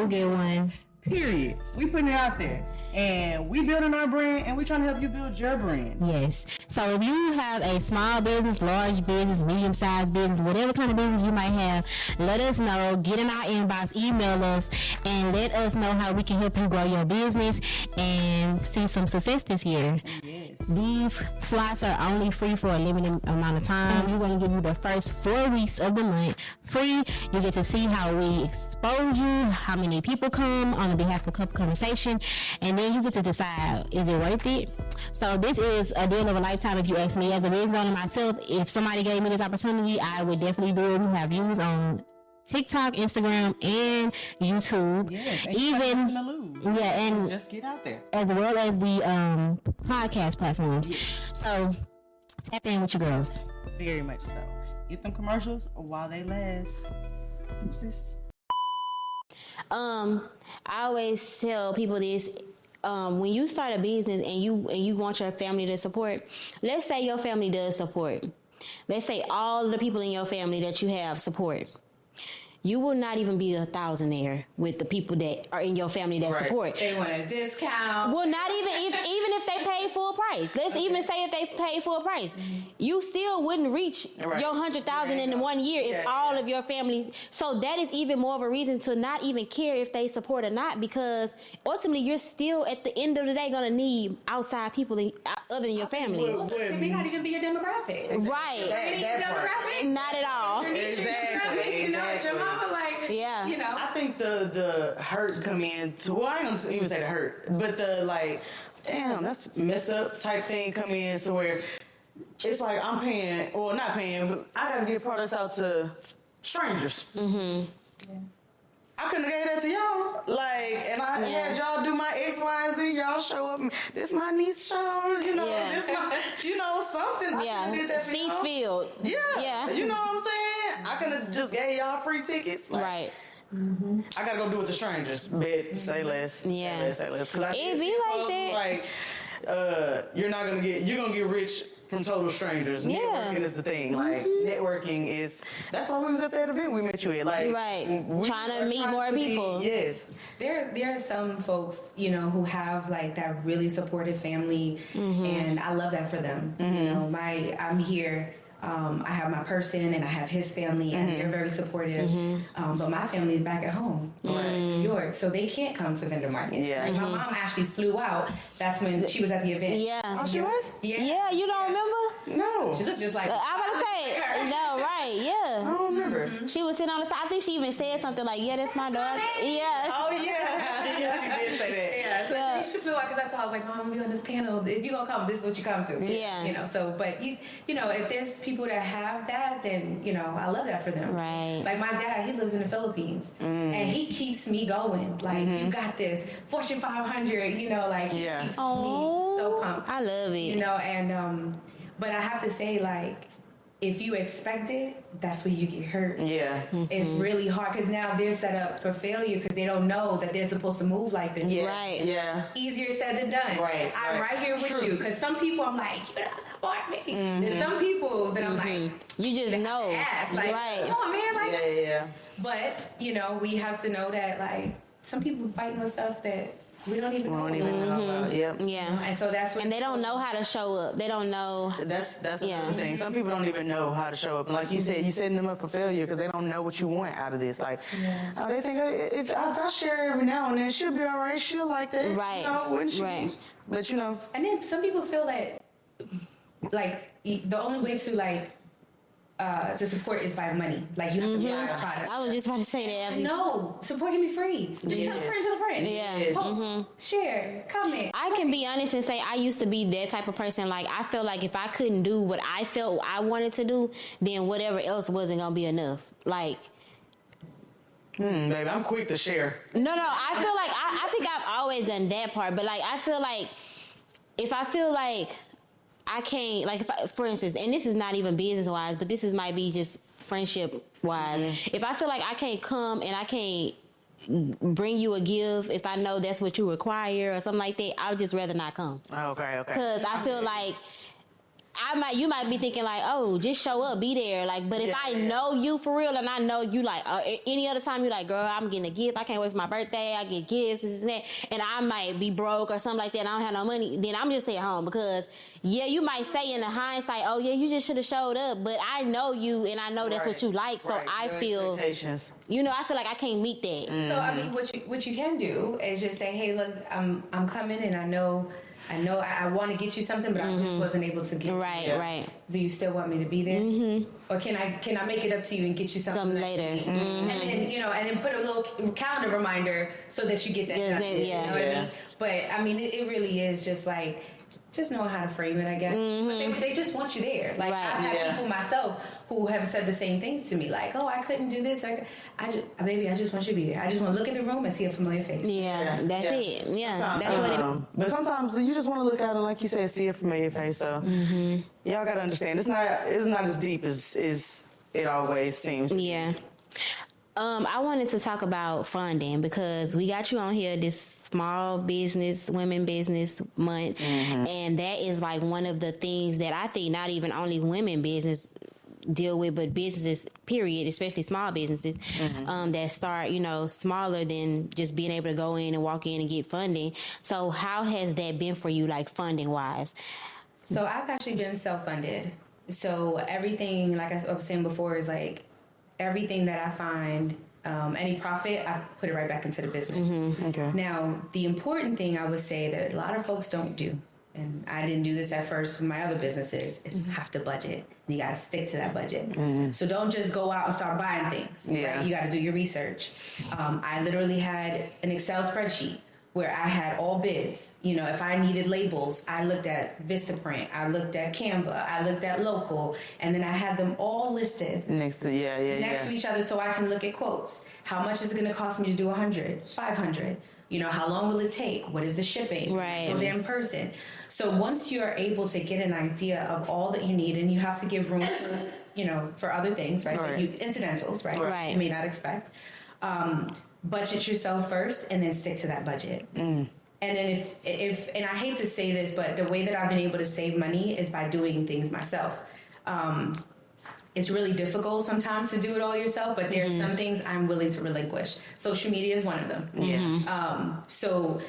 get one. Period. We putting it out there, and we building our brand, and we trying to help you build your brand. Yes. So if you have a small business, large business, medium-sized business, whatever kind of business you might have, let us know. Get in our inbox, email us, and let us know how we can help you grow your business and see some success this year. Yes. These slots are only free for a limited amount of time. We're going to give you the first 4 weeks of the month free. You get to see how we expose you, how many people come on behalf of Cup Conversation, and then you get to decide, is it worth it? So this is a deal of a lifetime, if you ask me. As a business owner myself, if somebody gave me this opportunity, I would definitely do it. We have views on TikTok, Instagram, and YouTube. Yes, and just get out there, as well as the podcast platforms. Yes. So tap in with your girls. Very much so. Get them commercials while they last. Deuces. I always tell people this. When you start a business and you want your family to support, let's say your family does support. Let's say all the people in your family that you have support. you will not even be a thousandaire with the people that are in your family that support. They want a discount. Well, not even if they pay full price. Let's even say if they pay full price, you still wouldn't reach your 100,000 in 1 year if all of your families. So that is even more of a reason to not even care if they support or not, because ultimately you're still at the end of the day gonna need outside people other than your family. It may not even be your demographic. Right. Demographic? Not at all. Exactly. You know, your mama yeah. You know. I think the hurt come in to, well, I ain't gonna even say the hurt, but the like, damn, that's messed up type thing come in, so where it's like I'm paying, or not paying, but I gotta get products out to strangers. Mm-hmm. Yeah. I couldn't have gave that to y'all. Like, and I had y'all do my X, Y, and Z. Y'all show up. This my niece show. You know, this my, you know, something. I could have did that for Seats y'all. filled. Yeah. You know what I'm saying? I could have just gave y'all free tickets. Like, right. Mm-hmm. I gotta go do it to strangers. Bet, say less. Yeah. Say less. It be like that. Like, you're gonna get rich from total strangers. Yeah. Networking is the thing. Like, networking is, that's why we was at that event we met you at. Like, trying to meet more people. Yes. There are some folks, you know, who have like that really supportive family, and I love that for them. You know, I'm here. I have my person and I have his family, and they're very supportive. But my family is back at home in New York, so they can't come to vendor markets. Yeah. Like, my mom actually flew out. That's when she was at the event. Yeah. Oh, she was? Yeah. Yeah, you don't remember? No. She looked just like I'm about to say, no, right, yeah. I don't remember. She was sitting on the side. I think she even said something like, yeah, that's my daughter. Yeah. Oh, yeah. Yeah, she did say that. Yeah, so she flew out because that's why I was like, Mom, I'm gonna be on this panel. If you gonna come, this is what you come to. Yeah. You know, so, but you know, if there's people that have that, then, you know, I love that for them. Right. Like my dad, he lives in the Philippines, and he keeps me going. Like, you got this. Fortune 500, you know, like, he keeps me so pumped. I love it. You know, and, but I have to say, like, if you expect it, that's where you get hurt. Yeah. It's really hard because now they're set up for failure because they don't know that they're supposed to move like this. Yeah. Right. Yeah. Easier said than done. Right. I'm right here with you because some people I'm like, you don't support me. There's some people that I'm like, you just know. ass. Like, right. come on, man. Like, Yeah. But, you know, we have to know that, like, some people fighting with stuff that we don't even know. Yep. Yeah. You know? And so that's what. And they don't know how to show up. They don't know. That's the thing. Some people don't even know how to show up. And like you said, you're setting them up for failure because they don't know what you want out of this. Like, they think if I share every now and then, she'll be all right. She'll like that. Right. Oh, You know, wouldn't she? Right. But you know. And then some people feel that, like, the only way to, like, to support is by money. Like, you have to buy a product. I was just about to say that. No, support can be free. Just tell a friend to a friend. Yeah. Post, share, comment. I can be honest and say I used to be that type of person. Like, I felt like if I couldn't do what I felt I wanted to do, then whatever else wasn't going to be enough. Like, Baby, I'm quick to share. No, I feel like I think I've always done that part, but like I feel like if I feel like I can't, like, for instance, and this is not even business wise, but this might be just friendship wise. If I feel like I can't come and I can't bring you a gift if I know that's what you require or something like that, I would just rather not come. Okay. Because I feel like you might be thinking like, oh, just show up, be there. Like, but if I know you for real and I know you like any other time, you like, girl, I'm getting a gift. I can't wait for my birthday. I get gifts, this and that, and I might be broke or something like that. And I don't have no money. Then I'm just stay at home because you might say in the hindsight, oh yeah, you just should have showed up. But I know you and I know that's what you like. So I feel, I feel like I can't meet that. So I mean, what you can do is just say, hey, look, I'm coming and I know I want to get you something, but I just wasn't able to get you. Right. Do you still want me to be there? Or can I make it up to you and get you something later? And then, and then put a little calendar reminder so that you get that done. You know what I mean? But I mean, it really is just like, just knowing how to frame it, I guess. But they just want you there. Like, I've had people myself who have said the same things to me. Like, oh, I couldn't do this. I just want you to be there. I just want to look in the room and see a familiar face. That's it. Yeah, that's what it. But sometimes you just want to look at it, like you said, see a familiar face. So y'all got to understand, it's not as deep as it always seems. Yeah. I wanted to talk about funding because we got you on here this Small Business Women Business Month, and that is like one of the things that I think not even only women business deal with, but businesses, period, especially small businesses that start, smaller than just being able to go in and walk in and get funding. So how has that been for you, like funding wise? So I've actually been self-funded. So everything, like I was saying before, is like everything that I find, any profit, I put it right back into the business. Okay. Now, the important thing I would say that a lot of folks don't do, and I didn't do this at first with my other businesses, is have to budget. You got to stick to that budget. So don't just go out and start buying things. Yeah. Right? You got to do your research. I literally had an Excel spreadsheet where I had all bids. If I needed labels, I looked at Vistaprint, I looked at Canva, I looked at Local, and then I had them all listed next to each other so I can look at quotes. How much is it going to cost me to do 100, 500? How long will it take? What is the shipping? Right. Go there in person. So once you're able to get an idea of all that you need, and you have to give room for, for other things, right? Right. Incidentals, right? Right. You may not expect. Budget yourself first and then stick to that budget. And then if and I hate to say this, but the way that I've been able to save money is by doing things myself. It's really difficult sometimes to do it all yourself, but there are some things I'm willing to relinquish. Social media is one of them. Yeah. So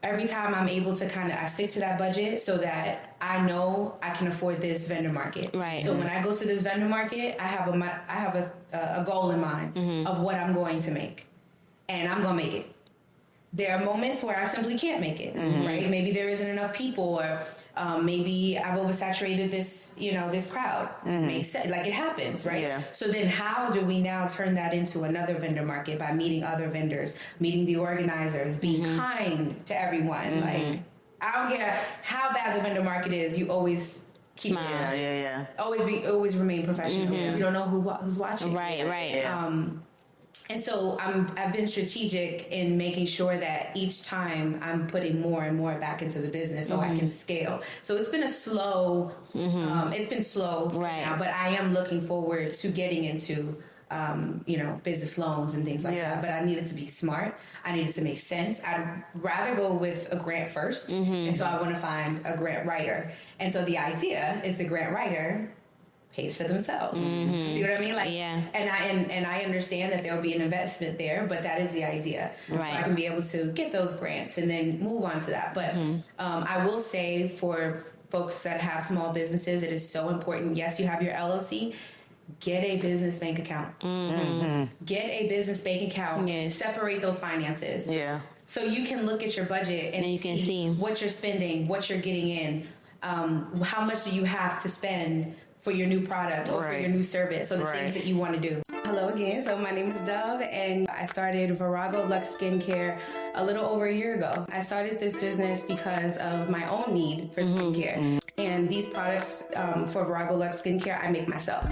every time I'm able to I stick to that budget so that I know I can afford this vendor market. Right. So when I go to this vendor market, I have a goal in mind of what I'm going to make, and I'm going to make it. There are moments where I simply can't make it, right? Maybe there isn't enough people, or maybe I've oversaturated this, this crowd. Makes sense. Like, it happens, right? Yeah. So then how do we now turn that into another vendor market by meeting other vendors, meeting the organizers, being kind to everyone? Like, I don't care how bad the vendor market is, you always keep Smile. Yeah. always remain professional because you don't know who's watching. Right. Yeah. And so I've been strategic in making sure that each time I'm putting more and more back into the business so I can scale. So it's been slow Right. now, but I am looking forward to getting into, business loans and things like that. But I needed to be smart. I needed to make sense. I'd rather go with a grant first. And so I want to find a grant writer. And so the idea is the grant writer pays for themselves. See what I mean? Like, yeah. And I understand that there'll be an investment there, but that is the idea. Right. So I can be able to get those grants and then move on to that. But I will say for folks that have small businesses, it is so important. Yes, you have your LLC. Get a business bank account. Get a business bank account. Yes. Separate those finances. Yeah. So you can look at your budget and you can see what you're spending, what you're getting in, how much do you have to spend for your new product or for your new service or the things that you want to do. Hello again. So my name is Dove, and I started Virago Lux Skincare a little over a year ago. I started this business because of my own need for skincare. And these products for Virago Lux Skincare, I make myself.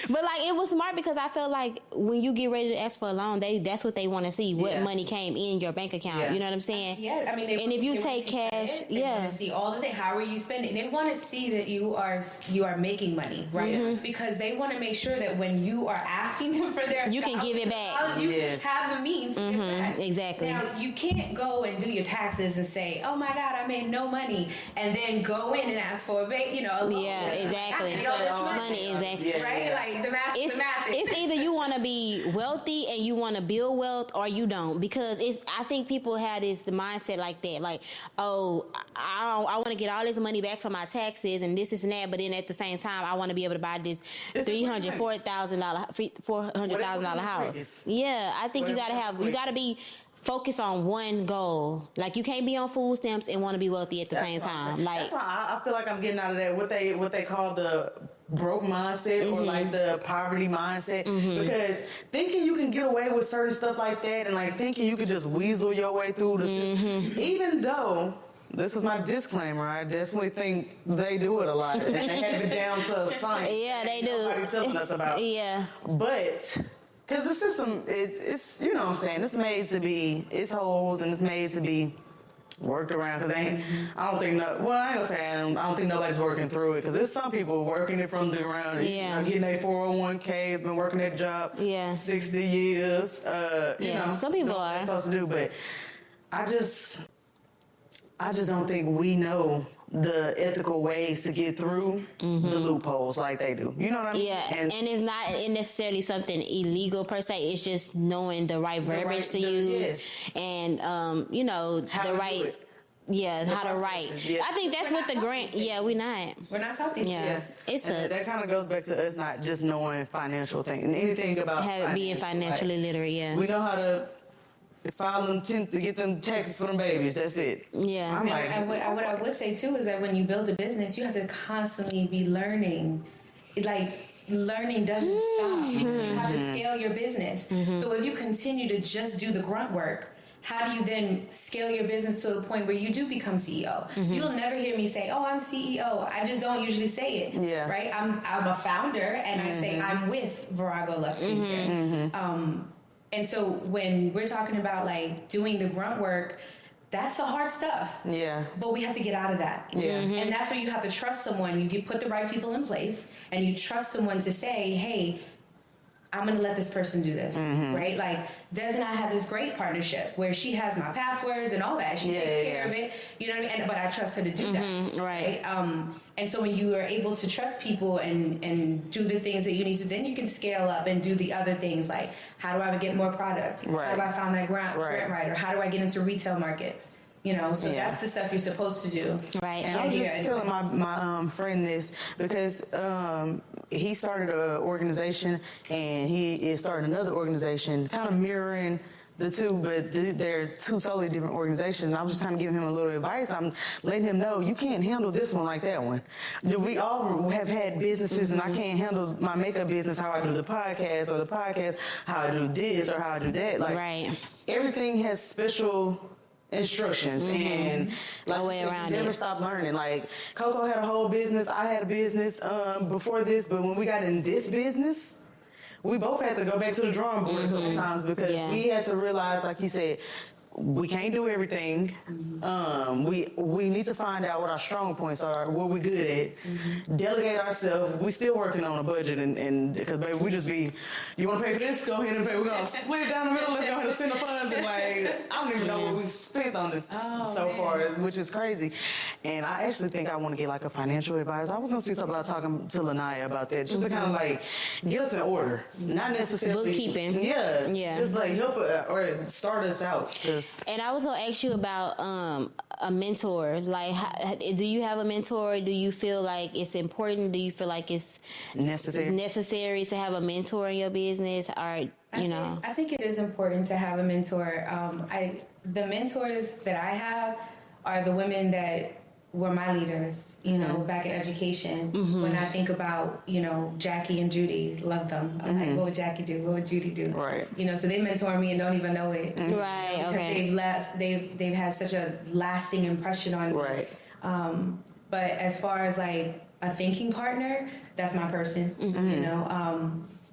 But like, it was smart because I felt like when you get ready to ask for a loan, that's what they want to see. What money came in your bank account. Yeah. You know what I'm saying? Yeah, I mean, and if you take cash, they want to see all the things. How are you spending? They want to see that you are making money, right? Because they want to make sure that when you are asking them for their, you can give it back. You have the means to give back. Exactly. Now you can't go and do your taxes and say, "Oh my God, I made no money," and then go in and ask for a loan. Yeah, exactly. I made all this money, exactly. right? Like the math. It's either you want to be wealthy and you want to build wealth, or you don't. Because I think people have the mindset like that, like, oh, I want to get all this money back from my taxes and this and that, but then at the same time, I want to be able to buy this $400,000 house. Yeah, I think you gotta be focused on one goal. Like, you can't be on food stamps and want to be wealthy at the same time. Like, that's why I feel like I'm getting out of that what they call the broke mindset or like the poverty mindset, because thinking you can get away with certain stuff like that and like thinking you could just weasel your way through the system, even though this is my disclaimer, I definitely think they do it a lot and they have it down to a science. Yeah, they do. Nobody telling us about. Yeah, but because the system, it's you know what I'm saying, it's made to be, it's holes and it's made to be worked around, because I don't think nobody's working through it, because there's some people working it from the ground, getting their 401ks, been working that job 60 years, you know, some people what are they're supposed to do, but I just don't think we know the ethical ways to get through the loopholes like they do. You know what I mean? Yeah, and it's not necessarily something illegal per se. It's just knowing the right verbiage to use, and you know, how the right. Yeah, how to write. Yeah. I think that's what the grant. Yeah, we're not taught these things. It sucks. That kind of goes back to us not just knowing financial things and anything about being financially literate. Yeah, we know how to file them to get them taxes for them babies. That's it. Yeah. And what I would say too is that when you build a business, you have to constantly be learning. Like learning doesn't stop because you have to scale your business. So if you continue to just do the grunt work, how do you then scale your business to the point where you do become CEO? You'll never hear me say, "Oh, I'm CEO." I just don't usually say it. Yeah. Right? I'm a founder, and I say I'm with Virago Lux Skin. And so when we're talking about like doing the grunt work, that's the hard stuff. Yeah. But we have to get out of that. Yeah. And that's where you have to trust someone. You put the right people in place, and you trust someone to say, "Hey, I'm going to let this person do this," right? Like, Des and I have this great partnership where she has my passwords and all that. She takes care of it, you know what I mean? But I trust her to do that. Right. And so when you are able to trust people and do the things that you need to, then you can scale up and do the other things like, how do I get more product? Right. How do I find that grant writer? How do I get into retail markets? You know, so that's the stuff you're supposed to do. Right. And I was just telling my friend this because he started an organization and he is starting another organization, kind of mirroring the two, but they're two totally different organizations. And I was just kind of giving him a little advice. I'm letting him know you can't handle this one like that one. We all have had businesses, and I can't handle my makeup business how I do the podcast, or the podcast how I do this or how I do that. Like everything has special instructions and like no way around you never stop learning. Like Coco had a whole business, I had a business before this, but when we got in this business, we both had to go back to the drawing board a couple times because we had to realize, like you said, we can't do everything. We need to find out what our strong points are, what we're good at. Delegate ourselves. We still working on a budget, and because baby, we just be, you want to pay for this? Go ahead and pay. We're gonna split it down the middle. Let's go ahead and send the funds. And like, I don't even know what we spent on this so far, which is crazy. And I actually think I want to get like a financial advisor. I was gonna see something about talking to Lanaya about that, just to kind of like get us in order, not necessarily bookkeeping. Yeah. Just like help or start us out. And I was gonna ask you about a mentor. Like, do you have a mentor? Do you feel like it's important? Do you feel like it's necessary to have a mentor in your business? Or I think it is important to have a mentor. The mentors that I have are the women that were my leaders, you know, back in education. When I think about, you know, Jackie and Judy, love them. I'm like, what would Jackie do? What would Judy do? Right. You know, so they mentor me and don't even know it. Right. Because Okay. they've had such a lasting impression on me. Right. But as far as like a thinking partner, that's my person. You know,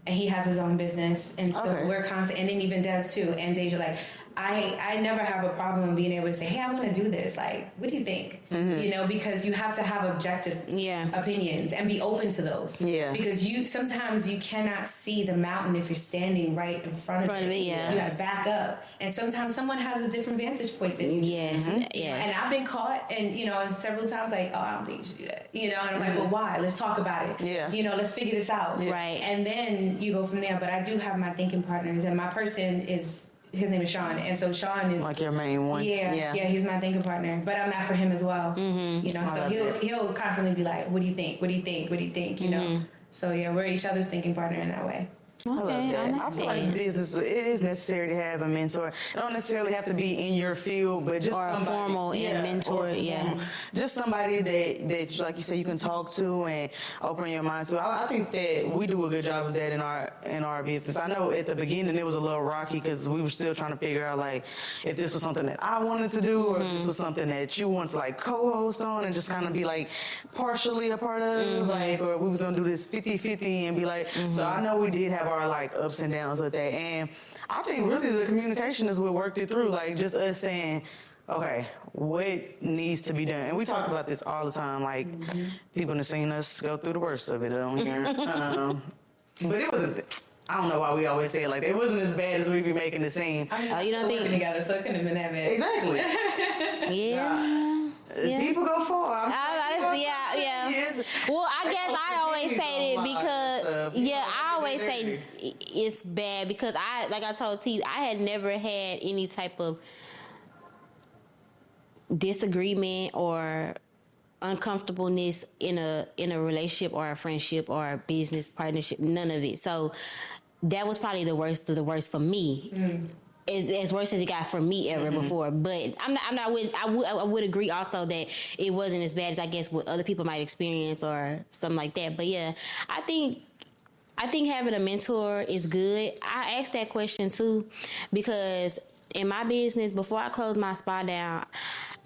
and he has his own business, and so we're constant. And then even Des too, and Deja, like. I never have a problem being able to say, hey, I want to do this. Like, what do you think? You know, because you have to have objective opinions and be open to those. Yeah. Because sometimes you cannot see the mountain if you're standing right in front of it. You got to back up. And sometimes someone has a different vantage point than you. Yes. And I've been caught and, you know, and several times like, oh, I don't think you should do that. You know, and I'm like, well, why? Let's talk about it. Yeah. You know, let's figure this out. Right. And then you go from there. But I do have my thinking partners, and my person is... His name is Sean, and so Sean is like your main one. Yeah, he's my thinking partner, but I'm not for him as well. You know, so he'll constantly be like, "What do you think? What do you think? What do you think?" You know, so yeah, we're each other's thinking partner in that way. I love that. I feel like business, it is necessary to have a mentor. It don't necessarily have to be in your field, but just somebody, formal and mentor. Just somebody that, like you said, you can talk to and open your mind to. I think that we do a good job of that in our business. I know at the beginning it was a little rocky because we were still trying to figure out like if this was something that I wanted to do or if this was something that you wanted to like co-host on and just kind of be like partially a part of, like, or we was gonna do this 50-50 and be like. So I know we did have our like ups and downs with that, and I think really the communication is what worked it through, like just us saying, okay, what needs to be done. And we talk about this all the time, like people have seen us go through the worst of it on here. But it wasn't, I don't know why we always say it like that. It wasn't as bad as we be making it seem. I mean, you don't think together, so it couldn't have been that bad. Exactly. Yeah. People go far. Yeah. Well, I guess I always say that because, I always say it's bad because like I told T, I had never had any type of disagreement or uncomfortableness in a relationship or a friendship or a business partnership. None of it. So that was probably the worst of the worst for me. As worse as it got for me ever before, but I would agree also that it wasn't as bad as I guess what other people might experience or something like that. But yeah, I think having a mentor is good. I asked that question too because in my business, before I closed my spa down,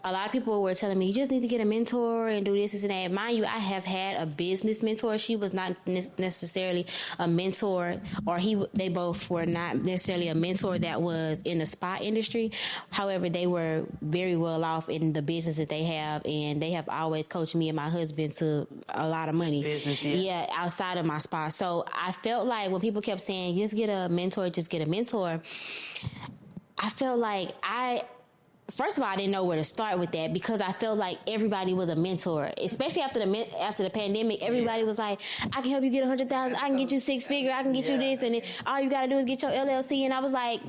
a lot of people were telling me, you just need to get a mentor and do this and that. Mind you, I have had a business mentor. She was not necessarily a mentor, or they both were not necessarily a mentor that was in the spa industry. However, they were very well off in the business that they have, and they have always coached me and my husband to a lot of money. Business, yeah, outside of my spa. So I felt like when people kept saying, just get a mentor, I felt like first of all, I didn't know where to start with that because I felt like everybody was a mentor, especially after the pandemic. Everybody was like, I can help you get 100,000. I can get you 6 figure. I can get you this. And then all you got to do is get your LLC. And I was like,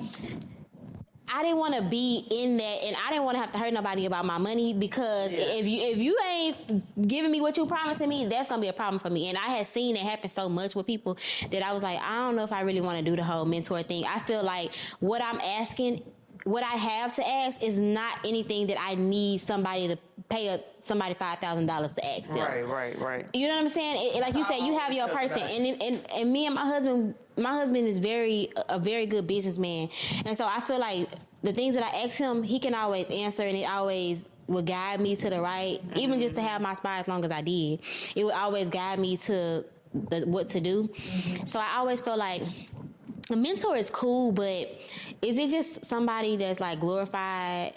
I didn't want to be in that, and I didn't want to have to hurt nobody about my money because if you ain't giving me what you promising me, that's going to be a problem for me. And I had seen it happen so much with people that I was like, I don't know if I really want to do the whole mentor thing. I feel like what I'm asking, what I have to ask is not anything that I need somebody to pay somebody $5,000 to ask them. Right. You know what I'm saying? Like you said, you have your person, and me and my husband is a very good businessman, and so I feel like the things that I ask him, he can always answer, and it always would guide me to the right. Even just to have my spa as long as I did, it would always guide me to what to do. So I always feel like a mentor is cool, but is it just somebody that's like glorified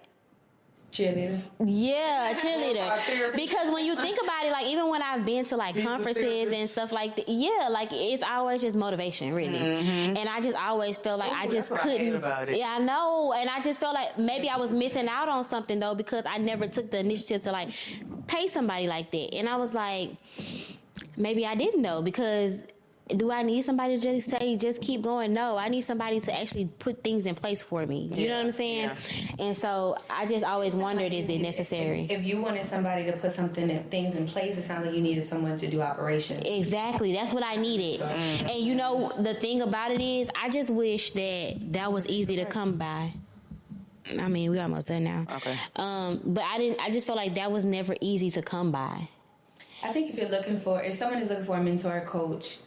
cheerleader? Yeah, cheerleader. Because when you think about it, like even when I've been to like conferences and stuff like that, like it's always just motivation, really. And I just always felt like I just couldn't. About it. Yeah, I know, and I just felt like maybe I was missing out on something though because I never took the initiative to like pay somebody like that, and I was like, maybe I didn't know because. Do I need somebody to just say, just keep going? No, I need somebody to actually put things in place for me. You know what I'm saying? Yeah. And so I just always wondered, is it necessary? If you wanted somebody to put things in place, it sounds like you needed someone to do operations. Exactly. That's what I needed. And you know, the thing about it is, I just wish that was easy to come by. I mean, we almost done now. Okay. But I just felt like that was never easy to come by. I think if someone is looking for a mentor or coach,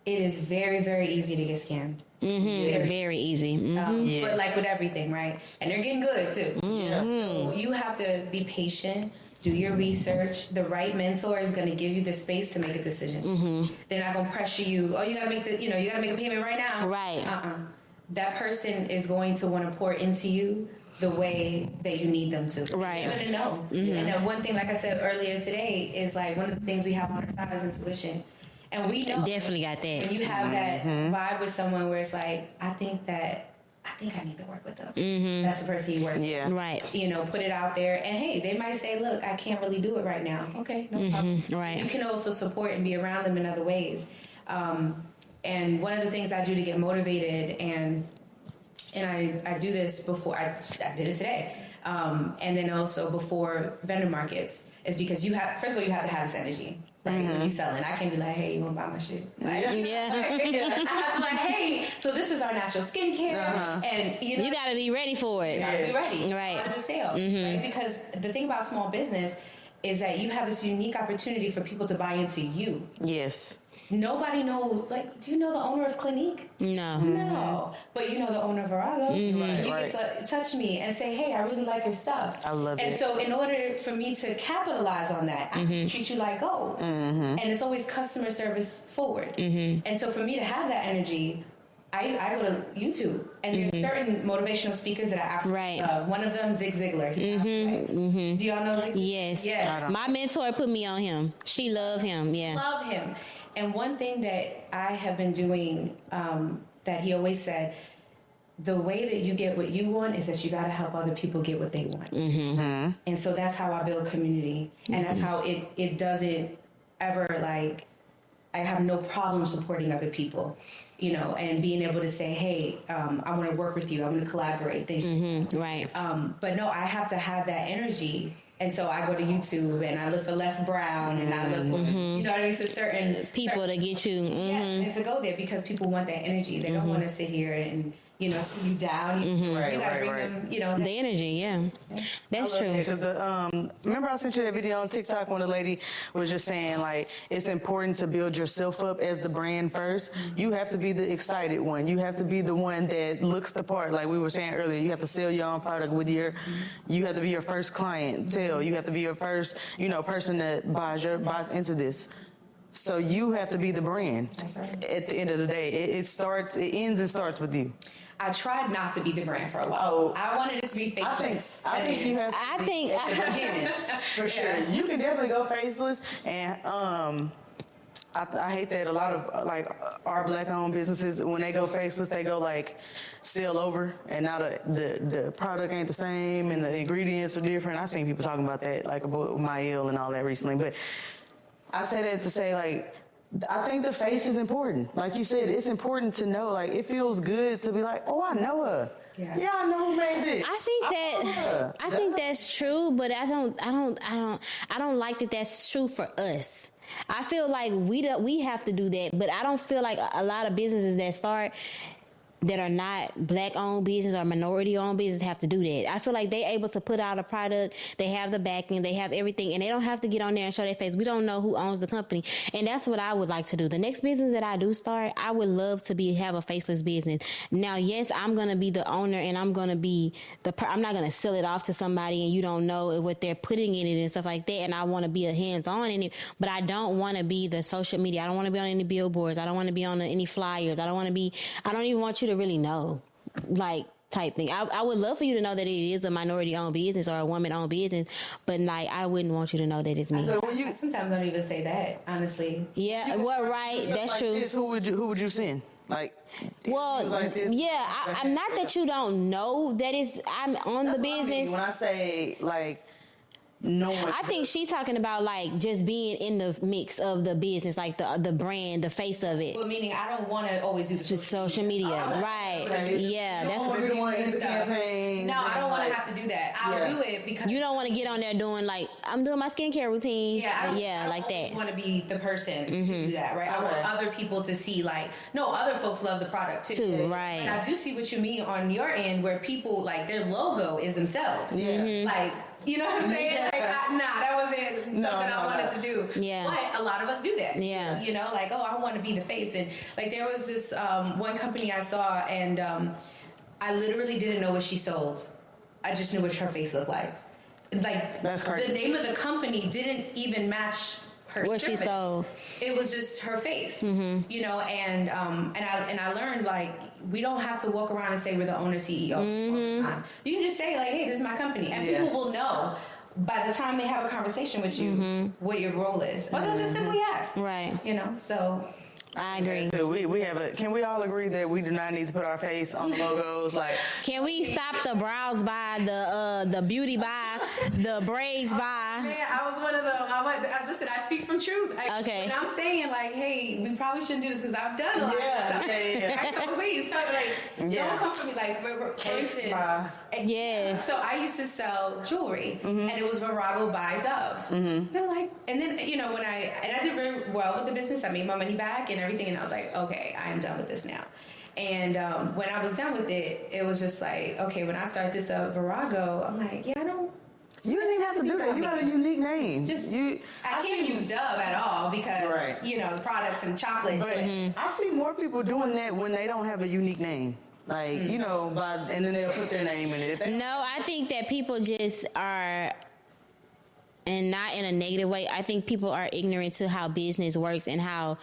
it is very, very easy to get scammed. Very easy. But like with everything, right? And they're getting good too. So you have to be patient, do your research. The right mentor is going to give you the space to make a decision. They're not going to pressure you. Oh, you got to make you got to make a payment right now. Right. That person is going to want to pour into you the way that you need them to. Right. You're going to know. And then one thing, like I said earlier today, is like one of the things we have on our side is intuition. And we know. Definitely got that. When you have that vibe with someone where it's like, I think I need to work with them. That's the person you work with. Right. Put it out there. And hey, they might say, look, I can't really do it right now. Okay, no problem. Right. You can also support and be around them in other ways. And one of the things I do to get motivated, and I do this before, I did it today, and then also before vendor markets, is because first of all, you have to have this energy. Right, when you selling, I can't be like, "Hey, you want to buy my shit?" Like, I have to like, "Hey, so this is our natural skincare," and you got to be ready for it. You got to be ready, right? For the sale, right? Because the thing about small business is that you have this unique opportunity for people to buy into you. Yes. Nobody knows. Like, do you know the owner of Clinique? No. No. But you know the owner of Virago. You Right. get to touch me and say, "Hey, I really like your stuff." I love it. And so, in order for me to capitalize on that, I have to treat you like gold. And it's always customer service forward. And so, for me to have that energy, I go to YouTube, and there's certain motivational speakers that I absolutely love. One of them, Zig Ziglar. Do y'all know Zig Ziglar? Yes. My mentor put me on him. She loved him. Yeah. Love him. And one thing that I have been doing that he always said, the way that you get what you want is that you got to help other people get what they want. Mm-hmm. And so that's how I build community. And that's how it doesn't ever, like, I have no problem supporting other people, you know, and being able to say, hey, I want to work with you. I want to collaborate. Right. But no, I have to have that energy. And so I go to YouTube and I look for Les Brown and I look for, you know what I mean? So certain people to get you. yeah, and to go there because people want that energy. They don't want to sit here and, you know, see you down. You got to bring them, you know. The energy, yeah. That's true. Because remember I sent you that video on TikTok when the lady was just saying, like, it's important to build yourself up as the brand first. You have to be the excited one. You have to be the one that looks the part. Like we were saying earlier, you have to sell your own product with you have to be your first clientele. You have to be your first, you know, person that buys into this. So you have to be the brand. That's right. At the end of the day, it ends and starts with you. I tried not to be the brand for a while. I wanted it to be faceless. I think you have to at the beginning, for sure. You can definitely go faceless, and I hate that a lot of like our black-owned businesses, when they go faceless, they go like sell over, and now the product ain't the same, and the ingredients are different. I've seen people talking about that, like about Mael and all that recently, but I say that to say, like, I think the face is important. Like you said, it's important to know. Like, it feels good to be like, oh, I know her. Yeah, I know who made this. I think that's true, but I don't like that that's true for us. I feel like we have to do that, but I don't feel like a lot of businesses that start that are not black-owned business or minority-owned business have to do that. I feel like they're able to put out a product, they have the backing, they have everything, and they don't have to get on there and show their face. We don't know who owns the company, and that's what I would like to do. The next business that I do start, I would love to have a faceless business. Now, yes, I'm going to be the owner, and I'm going to be I'm not going to sell it off to somebody, and you don't know what they're putting in it and stuff like that, and I want to be a hands-on in it, but I don't want to be the social media. I don't want to be on any billboards. I don't want to be on any flyers. I don't even want you to really know, like, type thing. I would love for you to know that it is a minority-owned business or a woman-owned business, but like, I wouldn't want you to know that it's me. So I sometimes don't even say that, honestly. Yeah, well, right, that's like true. This, who would you send? Like, well, like this, yeah, I'm not that you don't know that I'm on the business. I mean. When I say, like, no one. I think she's talking about like just being in the mix of the business, like the brand, the face of it. Well, meaning I don't want to always do the social media. Right? Yeah, that's what we want in the campaign. No, I don't want to have to do that. I'll do it because you don't want to get on there doing like, I'm doing my skincare routine. I like that. I want to be the person to do that, right? I want other people to see, like, no, other folks love the product too, right? And I do see what you mean on your end, where people like their logo is themselves, like. You know what I'm saying? Like, that wasn't something I wanted to do. Yeah. But a lot of us do that. Yeah. You know, like, oh, I want to be the face. And, like, there was this one company I saw, and I literally didn't know what she sold. I just knew what her face looked like. Like, that's crazy. The name of the company didn't even match her what she sold. It was just her face, you know, and I learned, like, we don't have to walk around and say we're the owner, CEO all the time. You can just say, like, hey, this is my company, and people will know by the time they have a conversation with you what your role is, or they'll just simply ask, right? You know, so. I agree. So we have can we all agree that we do not need to put our face on the logos? Like, can we stop the brows by, the beauty by, the braids by? Man, I was one of them. Listen, I speak from truth. Okay. And I'm saying, like, hey, we probably shouldn't do this because I've done a lot of stuff. Right? So please, don't come for me. Like, for instance, yes. So I used to sell jewelry, and it was Virago by Dove. And I'm like, and then, you know, I did very well with the business. I made my money back and everything, and I was like, okay, I am done with this now. And when I was done with it, it was just like, okay, when I start this Virago, I'm like, yeah, I don't. You didn't even have to do that. You got a unique name. I can't use Dove at all because, you know, products and chocolate. But I see more people doing that when they don't have a unique name. Like, you know, and then they'll put their name in it. No, I think that people just are and not in a negative way. I think people are ignorant to how business works and how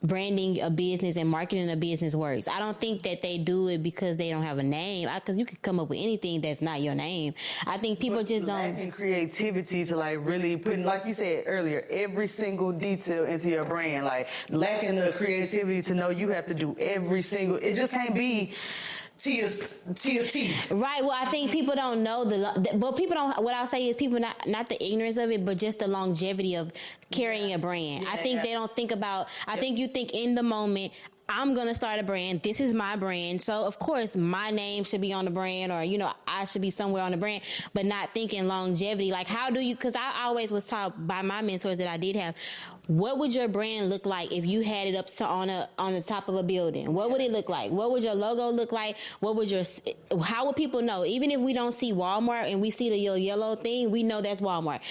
branding a business and marketing a business works. I don't think that they do it because they don't have a name. Because you could come up with anything that's not your name. I think people just don't. Lacking creativity to like really put, like you said earlier, every single detail into your brand. Like lacking the creativity to know you have to do every single. It just can't be TST. Right. Well, I think people don't know but people don't. What I'll say is people not the ignorance of it, but just the longevity of carrying a brand. I think they don't think about. I think you think in the moment. I'm going to start a brand. This is my brand. So, of course, my name should be on the brand or, I should be somewhere on the brand, but not thinking longevity. Like, how do you, because I always was taught by my mentors that I did have, what would your brand look like if you had it up to on the top of a building? What would it look like? What would your logo look like? How would people know? Even if we don't see Walmart and we see the yellow thing, we know that's Walmart.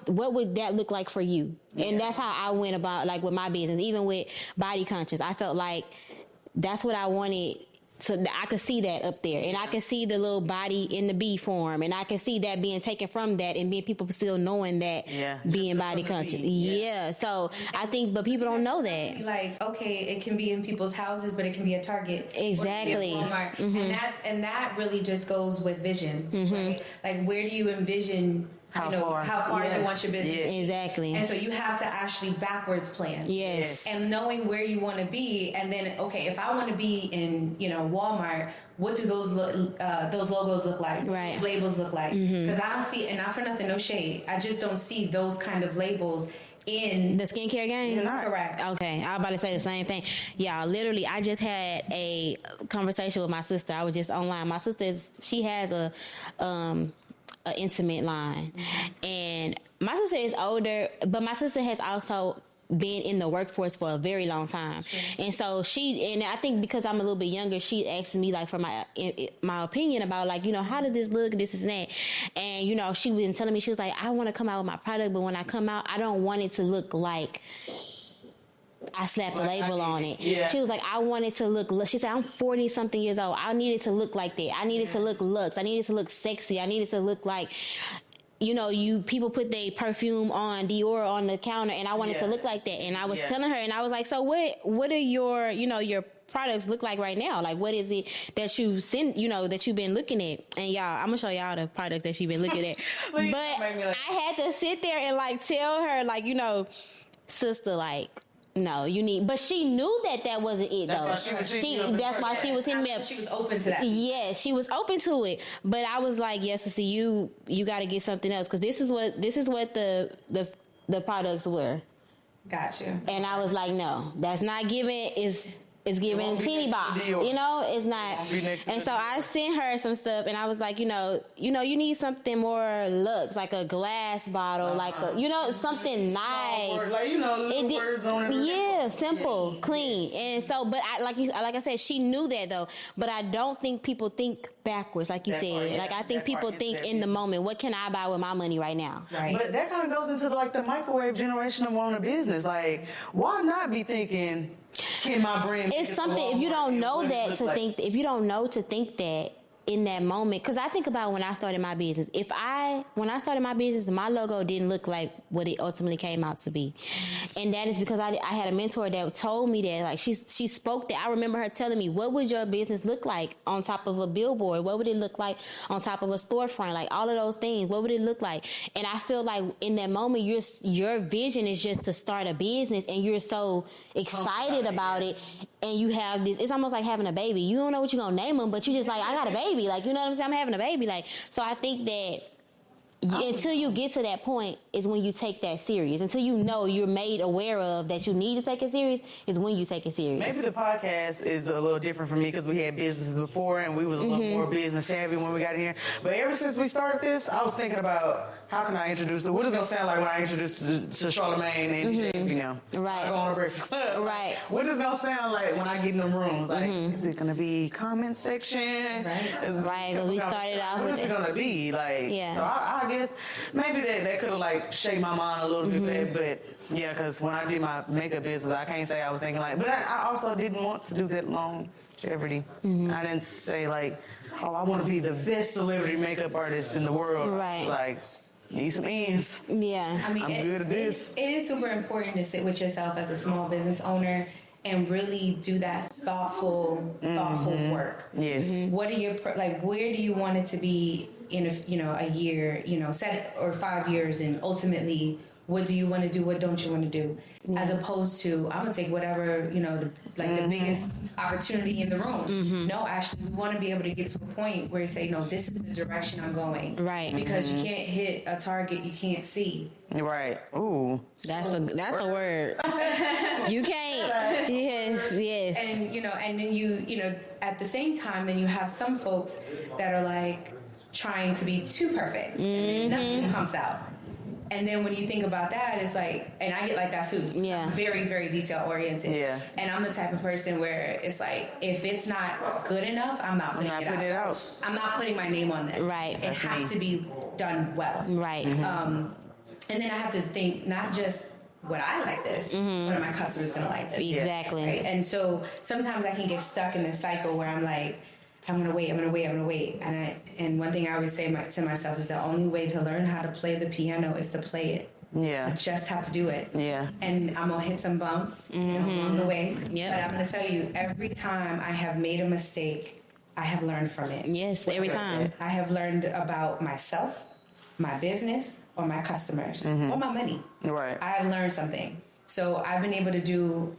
What would that look like for you? And that's how I went about, like, with my business, even with Body Conscious. I felt like that's what I wanted. So I could see that up there, and I could see the little body in the B form, and I could see that being taken from that, and being people still knowing that being body conscious. Yeah. So I think, but people don't know that. Like, okay, it can be in people's houses, but it can be at Target. Exactly. Or Walmart. And that really just goes with vision, right? Like, where do you envision? How far you want your business. Yes. Exactly. And so you have to actually backwards plan. Yes. And knowing where you want to be, and then, okay, if I want to be in, Walmart, what do those logos look like? Right. Those labels look like? Because I don't see, and not for nothing, no shade, I just don't see those kind of labels in the skincare game. Correct. Okay, I was about to say the same thing. Yeah, literally, I just had a conversation with my sister. I was just online. My sister, she has a intimate line, and my sister is older, but my sister has also been in the workforce for a very long time. And so and I think because I'm a little bit younger, she asked me like for my opinion about like, how does this look, this and that. And, she was telling me, she was like, I want to come out with my product, but when I come out, I don't want it to look like I slapped a label on it. Yeah. She was like, I want it to look, she said, I'm 40 something years old. I need it to look like that. I need it to look luxe. I need it to look sexy. I need it to look like, people put their perfume on Dior on the counter, and I want it to look like that. And I was telling her, and I was like, so what are your, your products look like right now? Like, what is it that you send, that you've been looking at? And y'all, I'm gonna show y'all the products that she's been looking at. But I had to sit there and like tell her, like, sister, like, no, but she knew that wasn't it, though. That's why she was hitting me up. She was open to that. Yeah, she was open to it. But I was like, yes, see, you got to get something else, because this is what the products were. Gotcha. And I was like, no, that's not giving. It's giving teeny bop, it's not. And so I sent her some stuff, and I was like, you need something more luxe, like a glass bottle, like something nice. Word, like, little words on it. Yeah, simple, clean. And so, but like I said, she knew that though. But I don't think people think backwards, like you said. Like I think people think in the moment, what can I buy with my money right now? Right. But that kind of goes into like the microwave generation of owning a business. Like, why not be thinking, can my brand? It's something, if you don't know that to think, if you don't know to think that in that moment, because I think about when I started my business. When I started my business, my logo didn't look like what it ultimately came out to be, and that is because I had a mentor that told me that, like, she spoke that. I remember her telling me, what would your business look like on top of a billboard? What would it look like on top of a storefront? Like all of those things, what would it look like? And I feel like in that moment, your vision is just to start a business, and you're so excited about it. And you have this, it's almost like having a baby. You don't know what you're going to name them, but you just like, I got a baby. Like, you know what I'm saying? I'm having a baby. Like, so I think that until you get to that point is when you take that serious. Until you're made aware of that you need to take it serious is when you take it serious. Maybe the podcast is a little different for me because we had businesses before and we was a little more business savvy when we got in here. But ever since we started this, I was thinking about how can I introduce it? What is it going to sound like when I introduce it to Charlamagne and Right. I go on a Breakfast Club? Right. What is it going to sound like when I get in the rooms? Like, is it going to be comment section? Right, because we started off with what is it going to be? Like, so I guess maybe that could have like shaped my mind a little bit, but yeah, because when I did my makeup business, I can't say I was thinking like, but I also didn't want to do that longevity. I didn't say like, oh, I want to be the best celebrity makeup artist in the world. Right. Like, Need some ends. Yeah. I mean, I'm good at this. It is super important to sit with yourself as a small business owner and really do that thoughtful work. Yes. What are your where do you want it to be in a year, set or 5 years, and ultimately what do you want to do, what don't you want to do, as opposed to I'm gonna take whatever the biggest opportunity in the room. No, actually, we want to be able to get to a point where you say, no, this is the direction I'm going, Right. because you can't hit a target you can't see. Right. Ooh. That's a word. You can't. Yes. And and then you at the same time, then you have some folks that are like trying to be too perfect, and then nothing comes out. And then when you think about that, it's like, and I get like that too. Yeah. I'm very, very detail oriented. Yeah. And I'm the type of person where it's like, if it's not good enough, I'm not putting it out. I'm not putting my name on this. Right. It has to be done well. Right. And then I have to think not just would I like this, but are my customers going to like this? Exactly. Right? And so sometimes I can get stuck in this cycle where I'm like, I'm gonna wait. And one thing I always say to myself is the only way to learn how to play the piano is to play it. Yeah. I just have to do it. Yeah. And I'm gonna hit some bumps along the way. Yep. But I'm gonna tell you, every time I have made a mistake, I have learned from it. Yes, every time. I have learned about myself, my business, or my customers, or my money. Right. I have learned something. So I've been able to do,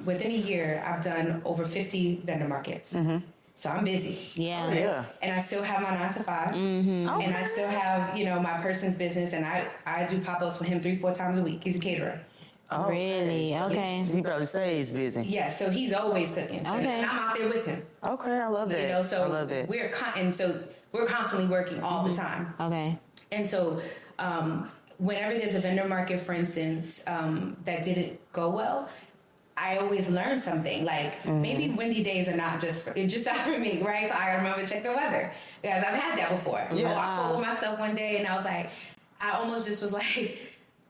within a year, I've done over 50 vendor markets. So I'm busy. Yeah. Yeah. And I still have my 9 to 5. And I still have, my person's business. And I do pop-ups with him 3-4 times a week. He's a caterer. Oh, Really? Okay. He probably stays busy. Yeah, so he's always cooking. So, Okay. and I'm out there with him. Okay, I love that. So I love that. we're constantly working all the time. Okay. And so whenever there's a vendor market, for instance, that didn't go well, I always learn something. Like maybe windy days are not just not for me, right? So I remember to check the weather because I've had that before. Yeah. I fought with myself one day and I was like, I almost just was like,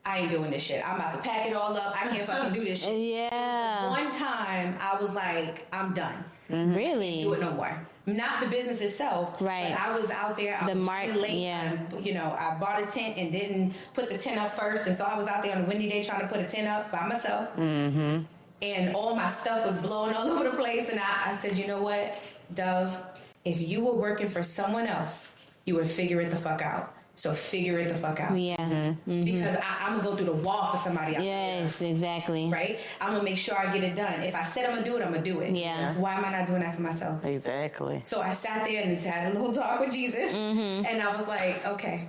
I ain't doing this shit. I'm about to pack it all up. I can't fucking do this shit. Yeah. One time I was like, I'm done. Really? Do it no more. Not the business itself, Right. But I was out there. I was really late. Yeah. I bought a tent and didn't put the tent up first, and so I was out there on a windy day trying to put a tent up by myself. And all my stuff was blowing all over the place. And I said, you know what, Dove, if you were working for someone else, you would figure it the fuck out. So figure it the fuck out. Yeah. Because I'm going to go through the wall for somebody else. Yes, exactly. Right? I'm going to make sure I get it done. If I said I'm going to do it, I'm going to do it. Yeah. Why am I not doing that for myself? Exactly. So I sat there and had a little talk with Jesus. And I was like, okay,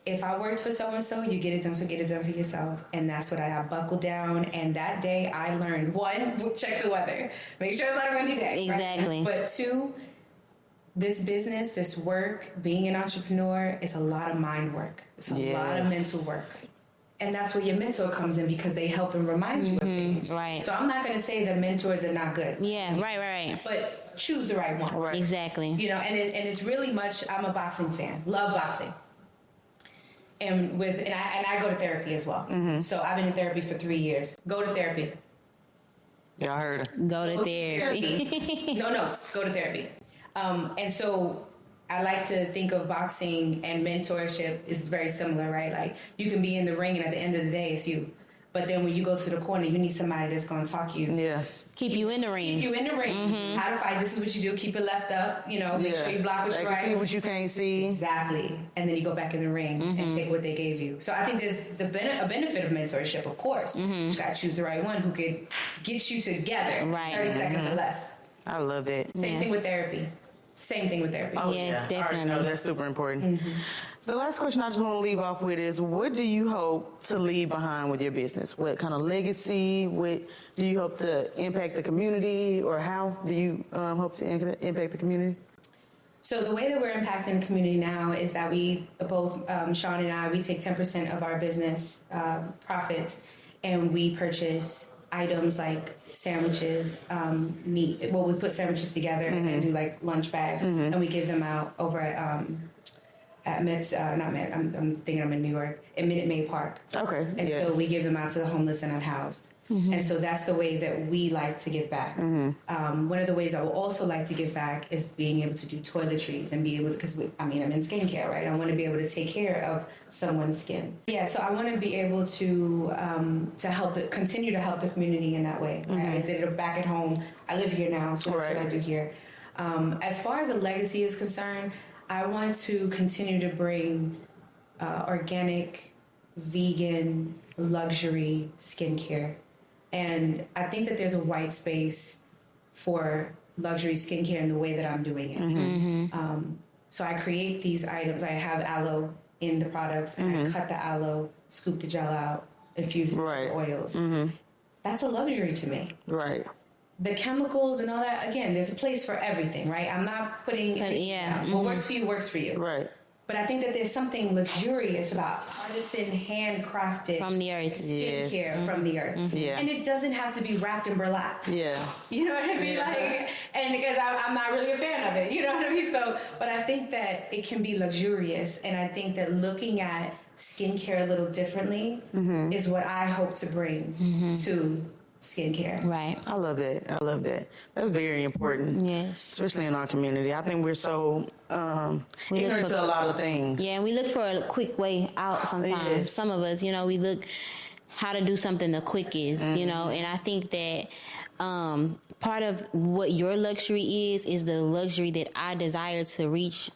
if I worked for so-and-so, you get it done, so get it done for yourself. And that's what I buckled down. And that day I learned, 1, check the weather. Make sure it's not a windy day. Exactly. Right? But 2, this business, this work, being an entrepreneur is a lot of mind work. It's a lot of mental work. And that's where your mentor comes in because they help and remind you of things. Right. So I'm not going to say that mentors are not good. Yeah, right. But choose the right one. Right. Exactly. And it's really much, I'm a boxing fan. Love boxing. And I go to therapy as well. So I've been in therapy for 3 years. Go to therapy. Y'all heard her. Go to therapy. No notes. Go to therapy. And so I like to think of boxing and mentorship is very similar, right? Like you can be in the ring and at the end of the day, it's you. But then when you go to the corner, you need somebody that's going to talk you. Yeah. Keep you in the ring. Keep you in the ring. How to fight. This is what you do. Keep it left up. Make sure you block what's They right. can see what you can't see. Exactly. And then you go back in the ring and take what they gave you. So I think there's a benefit of mentorship, of course. You got to choose the right one who could get you together Right. 30 seconds or less. I love that. Same thing with therapy. Oh, Yes, yeah. definitely. No, that's super important. So the last question I just want to leave off with is, what do you hope to leave behind with your business? What kind of legacy? What do you hope to impact the community, or how do you hope to impact the community? So the way that we're impacting the community now is that we both, Sean and I, we take 10% of our business profits and we purchase items like sandwiches, meat. Well, we put sandwiches together and do like lunch bags, and we give them out over at Mets. Not Met. I'm thinking I'm in New York at Minute Maid Park. Okay. And so we give them out to the homeless and unhoused. And so that's the way that we like to give back. One of the ways I would also like to give back is being able to do toiletries and be able to, because I'm in skincare, right? I want to be able to take care of someone's skin. Yeah, so I want to be able to continue to help the community in that way. Right? I did it back at home. I live here now, so that's what I do here. As far as a legacy is concerned, I want to continue to bring organic, vegan, luxury skincare. And I think that there's a white space for luxury skincare in the way that I'm doing it. So I create these items. I have aloe in the products, and I cut the aloe, scoop the gel out, infuse it with oils. That's a luxury to me. Right. The chemicals and all that, again, there's a place for everything, right? I'm not putting what works for you works for you. Right. But I think that there's something luxurious about artisan, handcrafted from the earth skincare from the earth. And it doesn't have to be wrapped in burlap. You know what I mean? Like, and because I'm not really a fan of it, you know what I mean? So, but I think that it can be luxurious, and I think that looking at skincare a little differently is what I hope to bring to skincare. Right. I love that. That's very important. Yes. Especially in our community. I think we're so ignorant to a lot of things. Yeah, and we look for a quick way out sometimes. Yes. Some of us, we look how to do something the quickest, and I think that part of what your luxury is the luxury that I desire to reach,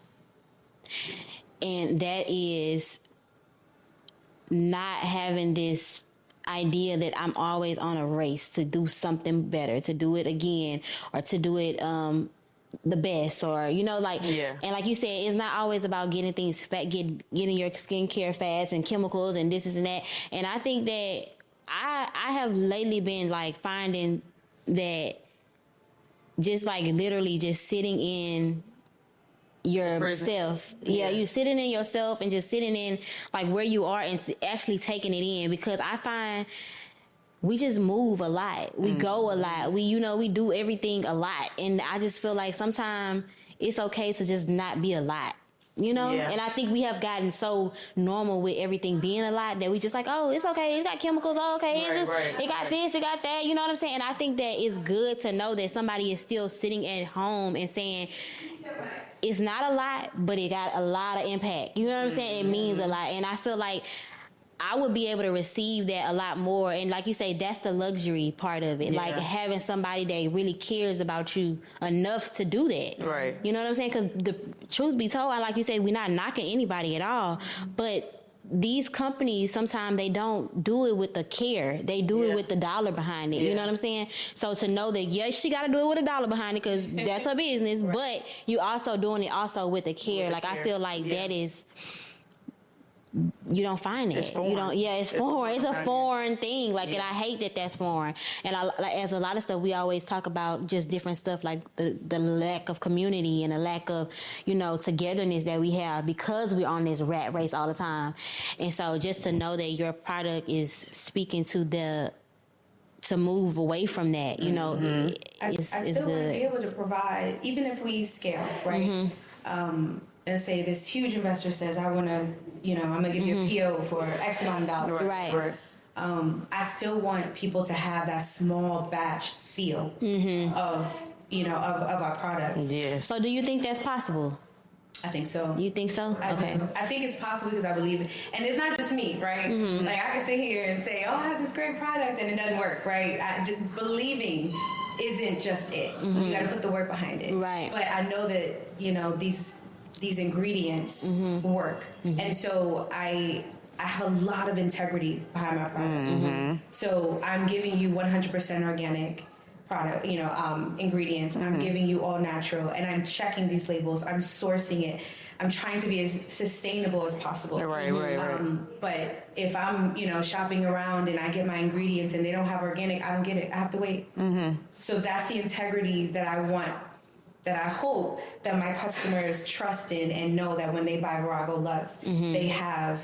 and that is not having this idea that I'm always on a race to do something better, to do it again, or to do it the best, or and like you said, it's not always about getting things getting your skincare fast and chemicals and this and that. And I think that I have lately been like finding that just like literally just sitting in yourself. You sitting in yourself and just sitting in like where you are and actually taking it in, because I find we just move a lot. We go a lot. We do everything a lot. And I just feel like sometimes it's okay to just not be a lot. And I think we have gotten so normal with everything being a lot that we just like, oh, it's okay, it got chemicals, oh, okay, it got this, it got that, you know what I'm saying? And I think that it's good to know that somebody is still sitting at home and saying, it's not a lot, but it got a lot of impact. You know what I'm saying? It means a lot. And I feel like I would be able to receive that a lot more. And like you say, that's the luxury part of it. Like having somebody that really cares about you enough to do that. Right. You know what I'm saying? Because the truth be told, like you say, we're not knocking anybody at all. But these companies, sometimes they don't do it with the care. They do it with the dollar behind it. You know what I'm saying? So to know that, she got to do it with a dollar behind it because that's her business. But you also doing it also with the care. Like I feel like that is, you don't find it. It's foreign. You don't. Yeah, it's foreign. It's a foreign thing. Like, and I hate that that's foreign. And as a lot of stuff, we always talk about just different stuff, like the lack of community and the lack of, togetherness that we have because we're on this rat race all the time. And so, just to know that your product is speaking to move away from that, I still want to be able to provide, even if we scale, right? And say this huge investor says, I want to, I'm going to give you a PO for X amount of dollars. Right. I still want people to have that small batch feel of our products. Yes. So do you think that's possible? I think so. You think so? Okay. I think it's possible because I believe it. And it's not just me, right? Like I can sit here and say, oh, I have this great product and it doesn't work, right? Believing isn't just it. You got to put the work behind it. Right. But I know that, these ingredients work. And so I have a lot of integrity behind my product. So I'm giving you 100% organic product, ingredients. I'm giving you all natural, and I'm checking these labels. I'm sourcing it. I'm trying to be as sustainable as possible. Right. But if I'm, shopping around and I get my ingredients and they don't have organic, I don't get it. I have to wait. So that's the integrity that I want, that I hope that my customers trust in and know that when they buy Virago Lux, they have,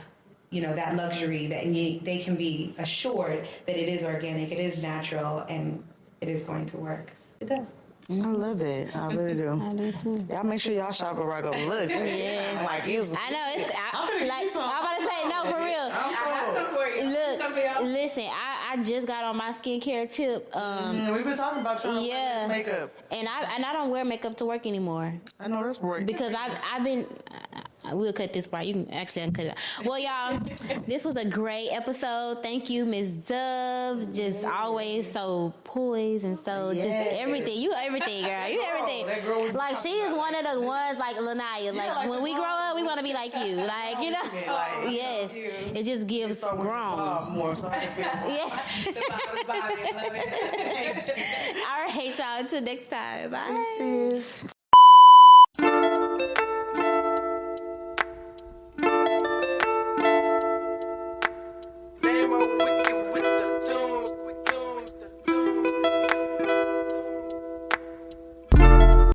that luxury that they can be assured that it is organic, it is natural, and it is going to work. It does. I love that. I really do. I do too. Y'all make sure y'all shop at Virago Lux. Yeah. Like it's. I know it's. finna Like get some. I'm about to say no for real. I have some for you. Look, Some for y'all. listen. I just got on my skincare tip. We've been talking about trying to wear this makeup. And I don't wear makeup to work anymore I know that's right. because I've been. We'll cut this part. You can actually uncut it out. Well, y'all, this was a great episode. Thank you, Miss Dove. Just always so poised and so just everything. You everything, girl. You everything. Like she is one of the ones like Lanaya. Like when we grow up, we want to be like you. Like you know. Yes. It just gives grown. More so I can feel Yeah. The vibe is vibing. Love it. All right, y'all. Until next time. Bye.